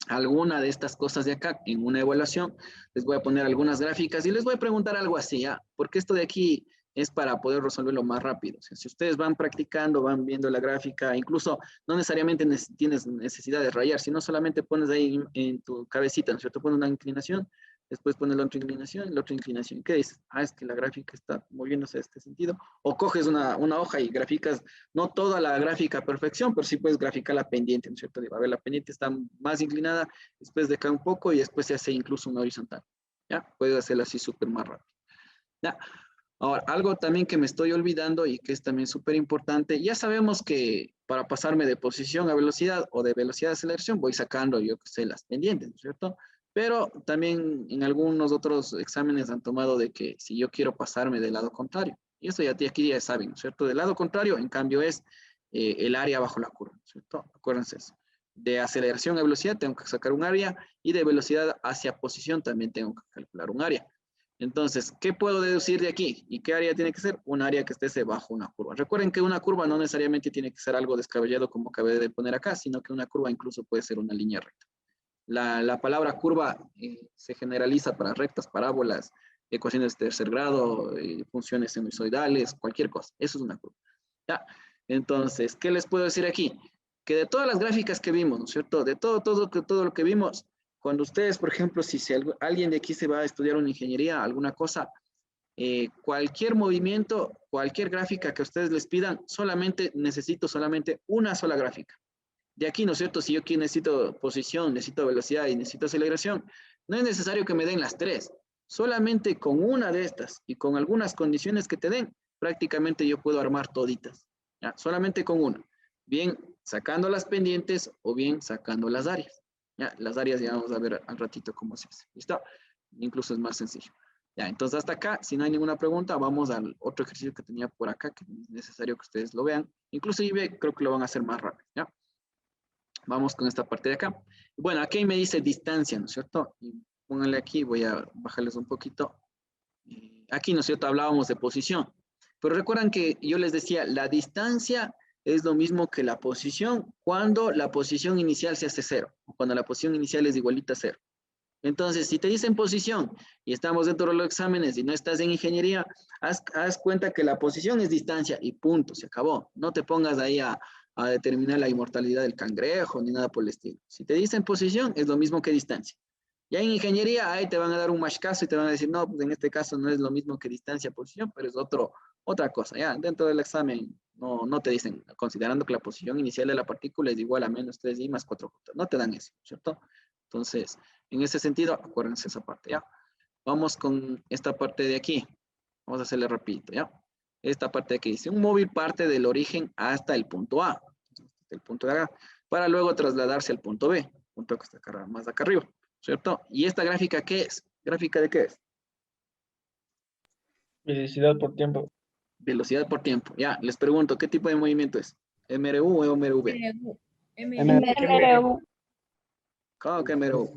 alguna de estas cosas de acá en una evaluación. Les voy a poner algunas gráficas y les voy a preguntar algo así, ¿ya? Porque esto de aquí es para poder resolverlo más rápido. O sea, si ustedes van practicando, van viendo la gráfica, incluso no necesariamente tienes necesidad de rayar, sino solamente pones ahí en tu cabecita, ¿no es cierto? Pones una inclinación, después pones la otra inclinación y la otra inclinación. ¿Qué dices? Es que la gráfica está moviéndose a este sentido. O coges una hoja y graficas, no toda la gráfica a perfección, pero sí puedes graficar la pendiente, ¿no es cierto? Digo, a ver, la pendiente está más inclinada, después decae un poco y después se hace incluso una horizontal. ¿Ya? Puedes hacerla así súper más rápido. ¿Ya? Ahora, algo también que me estoy olvidando y que es también súper importante, ya sabemos que para pasarme de posición a velocidad o de velocidad a aceleración voy sacando, yo que sé, las pendientes, ¿no es cierto? Pero también en algunos otros exámenes han tomado de que si yo quiero pasarme del lado contrario, y eso ya aquí ya saben, ¿no es cierto? Del lado contrario, en cambio, es el área bajo la curva, ¿no es cierto? Acuérdense eso. De aceleración a velocidad tengo que sacar un área y de velocidad hacia posición también tengo que calcular un área. Entonces, ¿qué puedo deducir de aquí? ¿Y qué área tiene que ser? Un área que esté bajo una curva. Recuerden que una curva no necesariamente tiene que ser algo descabellado como acabé de poner acá, sino que una curva incluso puede ser una línea recta. La palabra curva se generaliza para rectas, parábolas, ecuaciones de tercer grado, funciones sinusoidales, cualquier cosa. Eso es una curva. ¿Ya? Entonces, ¿qué les puedo decir aquí? Que de todas las gráficas que vimos, ¿no es cierto? De todo lo que vimos, cuando ustedes, por ejemplo, si alguien de aquí se va a estudiar una ingeniería, alguna cosa, cualquier movimiento, cualquier gráfica que ustedes les pidan, necesito una sola gráfica. De aquí, ¿no es cierto? Si yo aquí necesito posición, necesito velocidad y necesito aceleración, no es necesario que me den las tres. Solamente con una de estas y con algunas condiciones que te den, prácticamente yo puedo armar toditas. ¿Ya? Solamente con una. Bien sacando las pendientes o bien sacando las áreas. ¿Ya? Las áreas ya vamos a ver al ratito cómo se hace. ¿Listo? Incluso es más sencillo. Ya, entonces hasta acá, si no hay ninguna pregunta, vamos al otro ejercicio que tenía por acá, que es necesario que ustedes lo vean. Inclusive creo que lo van a hacer más rápido. ¿Ya? Vamos con esta parte de acá. Bueno, aquí me dice distancia, ¿no es cierto? Y pónganle aquí, voy a bajarles un poquito. Aquí, ¿no es cierto? Hablábamos de posición. Pero recuerdan que yo les decía, la distancia es lo mismo que la posición cuando la posición inicial se hace 0. Cuando la posición inicial es igualita a 0. Entonces, si te dicen posición y estamos dentro de los exámenes y no estás en ingeniería, haz cuenta que la posición es distancia y punto, se acabó. No te pongas ahí a determinar la inmortalidad del cangrejo ni nada por el estilo. Si te dicen posición, es lo mismo que distancia. Ya en ingeniería, ahí te van a dar un mashcazo y te van a decir, no, pues en este caso no es lo mismo que distancia, posición, pero es otra cosa. Ya dentro del examen no te dicen, considerando que la posición inicial de la partícula es igual a menos 3i más 4j. No te dan eso, ¿cierto? Entonces, en ese sentido, acuérdense esa parte, ¿ya? Vamos con esta parte de aquí. Vamos a hacerle rapidito, ¿ya? Esta parte de aquí dice, un móvil parte del origen hasta el punto A, el punto de acá, para luego trasladarse al punto B, punto que está acá, más acá arriba, ¿cierto? ¿Y esta gráfica qué es? ¿Gráfica de qué es? Velocidad por tiempo. Velocidad por tiempo, ya. Les pregunto, ¿qué tipo de movimiento es? ¿MRU o MRV? MRU. ¿Cómo que MRU?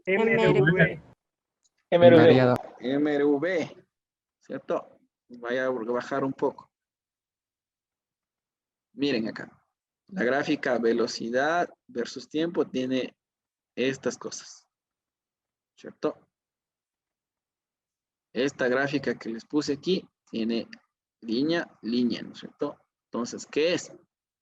MRV. MRV. Variado. MRV, ¿cierto? Voy a bajar un poco. Miren acá. La gráfica velocidad versus tiempo tiene estas cosas, ¿cierto? Esta gráfica que les puse aquí tiene línea, ¿no es cierto? Entonces, ¿qué es?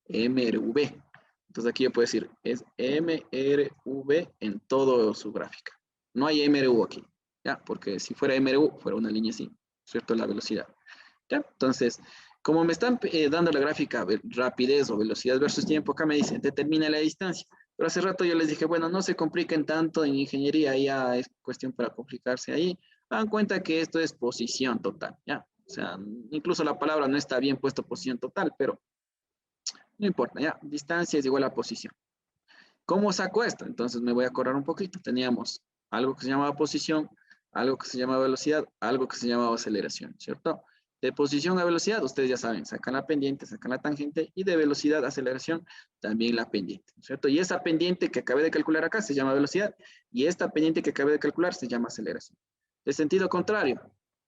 MRV. Entonces aquí yo puedo decir, es MRV en toda su gráfica. No hay MRU aquí, ¿ya? Porque si fuera MRU, fuera una línea así, ¿cierto? La velocidad. ¿Ya? Entonces, como me están dando la gráfica rapidez o velocidad versus tiempo, acá me dice, determina la distancia. Pero hace rato yo les dije, bueno, no se compliquen tanto en ingeniería, ya es cuestión para complicarse ahí. Hagan cuenta que esto es posición total, ¿ya? O sea, incluso la palabra no está bien puesto posición total, pero no importa, ¿ya? Distancia es igual a posición. ¿Cómo saco esto? Entonces me voy a correr un poquito. Teníamos algo que se llamaba posición, algo que se llamaba velocidad, algo que se llamaba aceleración, ¿cierto? De posición a velocidad, ustedes ya saben, sacan la pendiente, sacan la tangente, y de velocidad a aceleración, también la pendiente, ¿cierto? Y esa pendiente que acabé de calcular acá se llama velocidad, y esta pendiente que acabé de calcular se llama aceleración. De sentido contrario,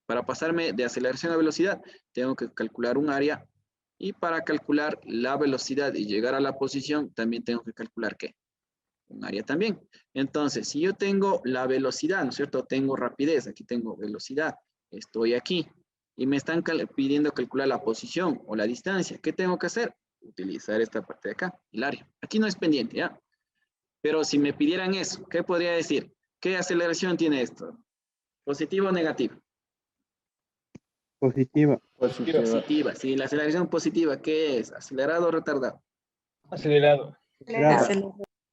para pasarme de aceleración a velocidad, tengo que calcular un área, y para calcular la velocidad y llegar a la posición, también tengo que calcular ¿qué? Un área también. Entonces, si yo tengo la velocidad, ¿no es cierto? Tengo rapidez, aquí tengo velocidad, estoy aquí, y me están pidiendo calcular la posición o la distancia. ¿Qué tengo que hacer? Utilizar esta parte de acá, el área. Aquí no es pendiente, ¿ya? Pero si me pidieran eso, ¿qué podría decir? ¿Qué aceleración tiene esto? ¿Positivo o negativo? Positiva. Positiva. Sí, la aceleración positiva, ¿qué es? ¿Acelerado o retardado? Acelerado.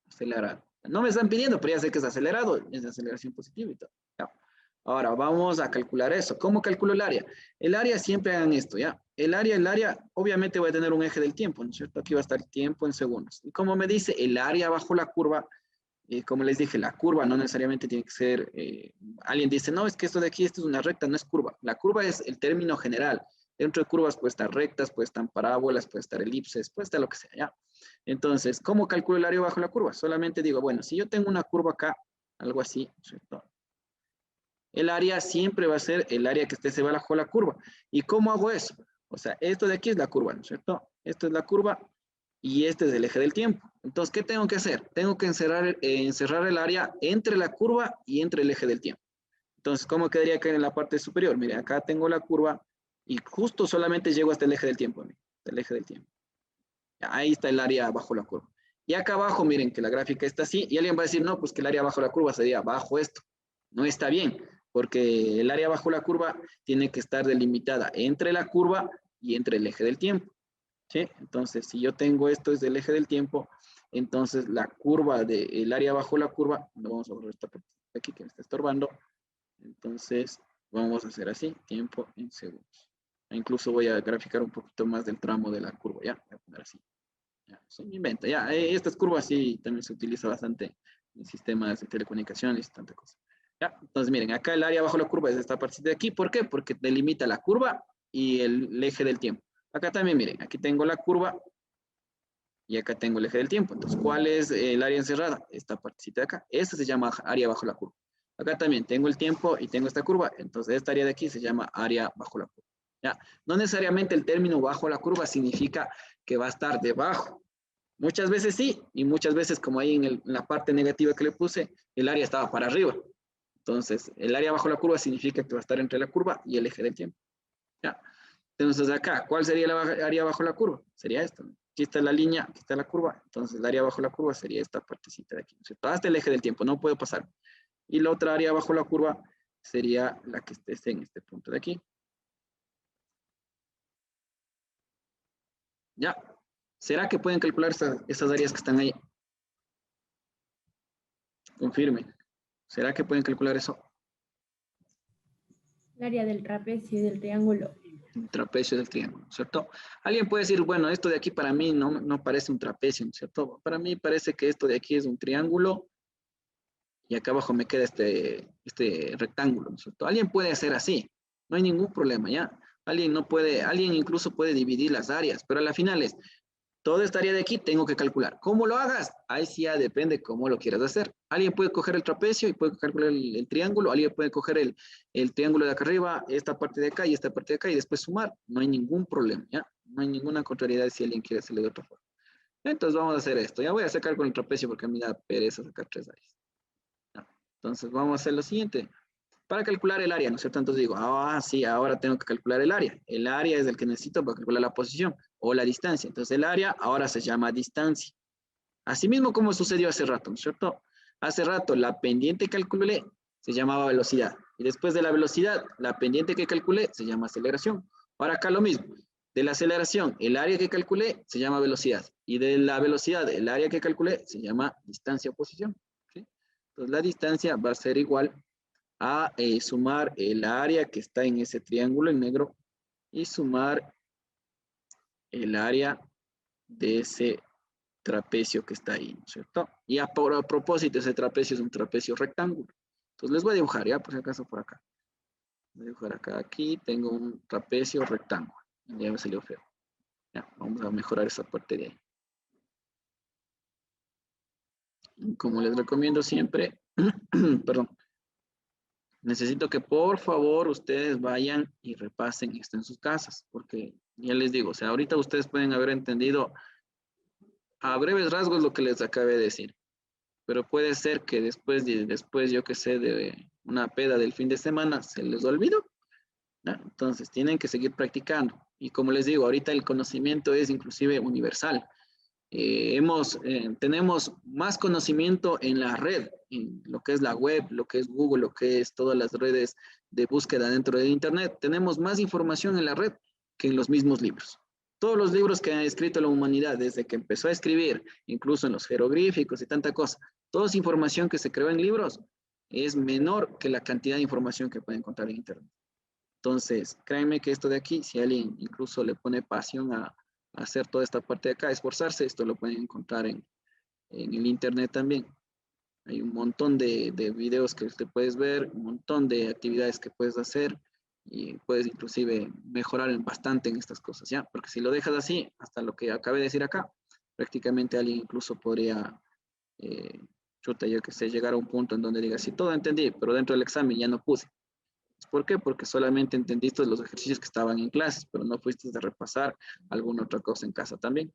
Acelerado. No me están pidiendo, pero ya sé que es acelerado, es de aceleración positiva y todo. ¿Ya? Ahora vamos a calcular eso. ¿Cómo calculo el área? El área siempre hagan esto, ¿ya? El área, obviamente voy a tener un eje del tiempo, ¿no es cierto? Aquí va a estar el tiempo en segundos. Y como me dice, el área bajo la curva, como les dije, la curva no necesariamente tiene que ser, alguien dice, no, es que esto de aquí, esto es una recta, no es curva. La curva es el término general. Dentro de curvas puede estar rectas, puede estar parábolas, puede estar elipses, puede estar lo que sea, ¿ya? Entonces, ¿cómo calculo el área bajo la curva? Solamente digo, bueno, si yo tengo una curva acá, algo así, ¿cierto? El área siempre va a ser el área que esté bajo la curva. ¿Y cómo hago eso? O sea, esto de aquí es la curva, ¿no es cierto? Esto es la curva. y este es el eje del tiempo. Entonces, ¿qué tengo que hacer? Tengo que encerrar el área entre la curva y entre el eje del tiempo. Entonces, ¿cómo quedaría acá en la parte superior? Mire, acá tengo la curva y justo solamente llego hasta el eje del tiempo. Mire, hasta el eje del tiempo. Ahí está el área bajo la curva. Y acá abajo, miren que la gráfica está así, y alguien va a decir, no, pues que el área bajo la curva sería bajo esto. No está bien, porque el área bajo la curva tiene que estar delimitada entre la curva y entre el eje del tiempo. ¿Sí? Entonces, si yo tengo esto es del eje del tiempo, entonces la curva del área bajo la curva, lo vamos a borrar esta parte aquí que me está estorbando. Entonces, vamos a hacer así, tiempo en segundos. Incluso voy a graficar un poquito más del tramo de la curva, ya, voy a poner así. Ya, se me inventa, ya, estas curvas sí también se utiliza bastante en sistemas de telecomunicaciones y tanta cosa. Ya, entonces miren, acá el área bajo la curva es esta parte de aquí, ¿por qué? Porque delimita la curva y el eje del tiempo. Acá también miren, aquí tengo la curva y acá tengo el eje del tiempo. Entonces, ¿cuál es el área encerrada? Esta partecita de acá, esta se llama área bajo la curva. Acá también tengo el tiempo y tengo esta curva, entonces esta área de aquí se llama área bajo la curva. ¿Ya? No necesariamente el término bajo la curva significa que va a estar debajo. Muchas veces sí, y muchas veces como ahí en la parte negativa que le puse, el área estaba para arriba. Entonces, el área bajo la curva significa que va a estar entre la curva y el eje del tiempo. ¿Ya? Entonces acá, ¿cuál sería la área bajo la curva? Sería esta. Aquí está la línea, aquí está la curva. Entonces, el área bajo la curva sería esta partecita de aquí. ¿Cierto? Hasta el eje del tiempo, no puedo pasar. Y la otra área bajo la curva sería la que esté en este punto de aquí. ¿Ya? ¿Será que pueden calcular esas áreas que están ahí? Confirmen. ¿Será que pueden calcular eso? El área del trapecio y del triángulo. El trapecio del triángulo, ¿cierto? Alguien puede decir, bueno, esto de aquí para mí no parece un trapecio, ¿cierto? Para mí parece que esto de aquí es un triángulo y acá abajo me queda este rectángulo, ¿cierto? Alguien puede hacer así, no hay ningún problema, ¿ya? Alguien incluso puede dividir las áreas, pero a la final es, toda esta área de aquí tengo que calcular. ¿Cómo lo hagas? Ahí sí ya depende cómo lo quieras hacer. Alguien puede coger el trapecio y puede calcular el triángulo. Alguien puede coger el triángulo de acá arriba, esta parte de acá y esta parte de acá y después sumar. No hay ningún problema, ¿ya? No hay ninguna contrariedad si alguien quiere hacerlo de otra forma. Entonces vamos a hacer esto. Ya voy a sacar con el trapecio porque a mí me da pereza sacar 3 áreas. ¿Ya? Entonces vamos a hacer lo siguiente. Para calcular el área, ¿no es cierto? Entonces digo, sí, ahora tengo que calcular el área. El área es el que necesito para calcular la posición o la distancia. Entonces el área ahora se llama distancia. Asimismo como sucedió hace rato, ¿no es cierto? Hace rato la pendiente que calculé se llamaba velocidad. Y después de la velocidad, la pendiente que calculé se llama aceleración. Ahora acá lo mismo. De la aceleración, el área que calculé se llama velocidad. Y de la velocidad, el área que calculé se llama distancia o posición. ¿Sí? Entonces la distancia va a ser igual a sumar el área que está en ese triángulo en negro y sumar el área de ese trapecio que está ahí, ¿no es cierto? Y a propósito, ese trapecio es un trapecio rectángulo. Entonces les voy a dibujar, ya, por si acaso por acá. Voy a dibujar acá, aquí tengo un trapecio rectángulo. Ya me salió feo. Ya, vamos a mejorar esa parte de ahí. Como les recomiendo siempre, perdón, necesito que por favor ustedes vayan y repasen esto en sus casas, porque ya les digo, o sea, ahorita ustedes pueden haber entendido a breves rasgos lo que les acabé de decir, pero puede ser que después, yo que sé, de una peda del fin de semana, se les olvidó, ¿no? Entonces tienen que seguir practicando. Y como les digo, ahorita el conocimiento es inclusive universal. Tenemos más conocimiento en la red, en lo que es la web, lo que es Google, lo que es todas las redes de búsqueda dentro de Internet. Tenemos más información en la red que en los mismos libros. Todos los libros que ha escrito la humanidad desde que empezó a escribir, incluso en los jeroglíficos y tanta cosa, toda esa información que se creó en libros es menor que la cantidad de información que pueden encontrar en Internet. Entonces, créanme que esto de aquí, si alguien incluso le pone pasión a hacer toda esta parte de acá, esforzarse, esto lo pueden encontrar en el Internet también. Hay un montón de videos que usted puedes ver, un montón de actividades que puedes hacer y puedes inclusive mejorar bastante en estas cosas, ¿ya? Porque si lo dejas así, hasta lo que acabé de decir acá, prácticamente alguien incluso podría, yo que sé, llegar a un punto en donde diga, sí, todo entendí, pero dentro del examen ya no puse. ¿Por qué? Porque solamente entendiste los ejercicios que estaban en clases, pero no fuiste a repasar alguna otra cosa en casa también.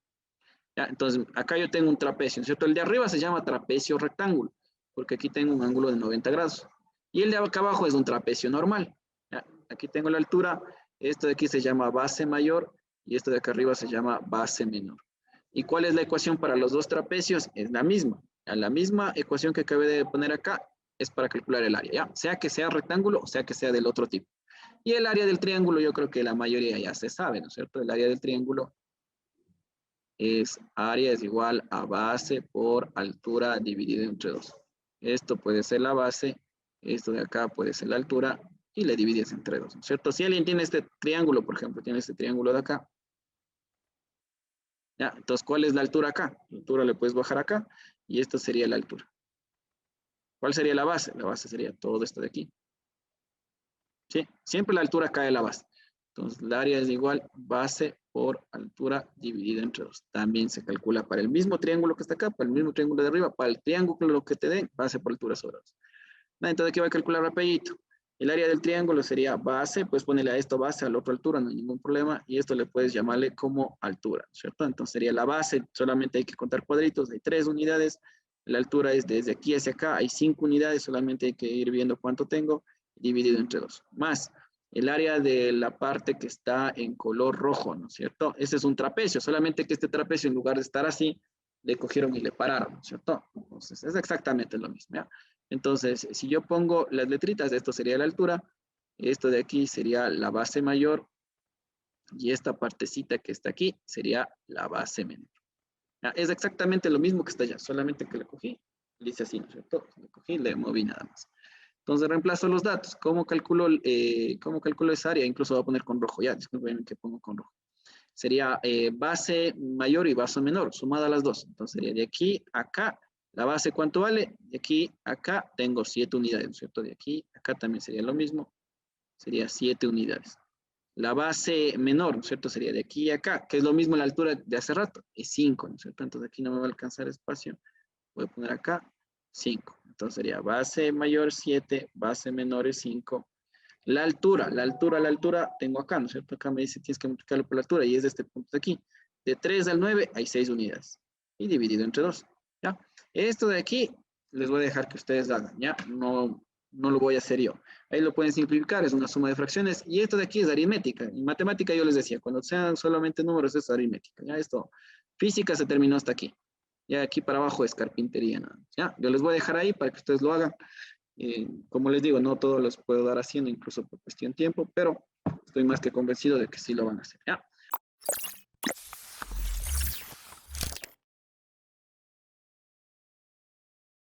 ¿Ya? Entonces, acá yo tengo un trapecio, ¿no es cierto? El de arriba se llama trapecio rectángulo, porque aquí tengo un ángulo de 90 grados. Y el de acá abajo es un trapecio normal. ¿Ya? Aquí tengo la altura, esto de aquí se llama base mayor y esto de acá arriba se llama base menor. ¿Y cuál es la ecuación para los dos trapecios? Es la misma. La misma ecuación que acabé de poner acá es para calcular el área, ¿ya? Sea que sea rectángulo o sea que sea del otro tipo. Y el área del triángulo yo creo que la mayoría ya se sabe, ¿no es cierto? El área del triángulo es área es igual a base por altura dividido entre 2. Esto puede ser la base, esto de acá puede ser la altura y le divides entre 2, ¿no es cierto? Si alguien tiene este triángulo, por ejemplo, tiene este triángulo de acá, ¿ya? Entonces, ¿cuál es la altura acá? La altura le puedes bajar acá y esta sería la altura. ¿Cuál sería la base? La base sería todo esto de aquí. ¿Sí? Siempre la altura cae de la base. Entonces, el área es igual base por altura dividida entre 2. También se calcula para el mismo triángulo que está acá, para el mismo triángulo de arriba, para el triángulo que te den, base por altura sobre 2. Entonces, aquí voy a calcular rapidito. El área del triángulo sería base, pues ponerle a esto base, a la otra altura, no hay ningún problema. Y esto le puedes llamarle como altura, ¿cierto? Entonces sería la base, solamente hay que contar cuadritos, hay 3 unidades. La altura es desde aquí hacia acá, hay 5 unidades, solamente hay que ir viendo cuánto tengo, dividido entre 2. Más el área de la parte que está en color rojo, ¿no es cierto? Ese es un trapecio, solamente que este trapecio en lugar de estar así, le cogieron y le pararon, ¿no es cierto? Entonces es exactamente lo mismo, ¿ya? Entonces, si yo pongo las letritas, esto sería la altura, esto de aquí sería la base mayor y esta partecita que está aquí sería la base menor. ¿Ya? Es exactamente lo mismo que está allá, solamente que le cogí, le hice así, ¿no es cierto? Le cogí, le moví nada más. Entonces reemplazo los datos. ¿Cómo calculo esa área? Incluso voy a poner con rojo. Ya, disculpen que pongo con rojo. Sería base mayor y base menor, sumada a las dos. Entonces sería de aquí a acá. La base, ¿cuánto vale? De aquí a acá tengo 7 unidades, ¿no es cierto? De aquí a acá también sería lo mismo. Sería 7 unidades. La base menor, ¿no es cierto? Sería de aquí a acá, que es lo mismo la altura de hace rato. Es 5, ¿no es cierto? Entonces aquí no me va a alcanzar espacio. Voy a poner acá 5. Entonces sería base mayor 7, base menor es 5. La altura, tengo acá, ¿no es cierto? Acá me dice tienes que multiplicarlo por la altura y es de este punto de aquí. De 3 al 9 hay 6 unidades. Y dividido entre 2. ¿Ya? Esto de aquí les voy a dejar que ustedes hagan, ¿ya? No lo voy a hacer yo. Ahí lo pueden simplificar, es una suma de fracciones. Y esto de aquí es aritmética. En matemática yo les decía, cuando sean solamente números es aritmética. ¿Ya? Esto, física se terminó hasta aquí. Ya aquí para abajo es carpintería, ¿no? ¿Ya? Yo les voy a dejar ahí para que ustedes lo hagan. Como les digo, no todos los puedo dar haciendo, incluso por cuestión de tiempo, pero estoy más que convencido de que sí lo van a hacer, ¿ya?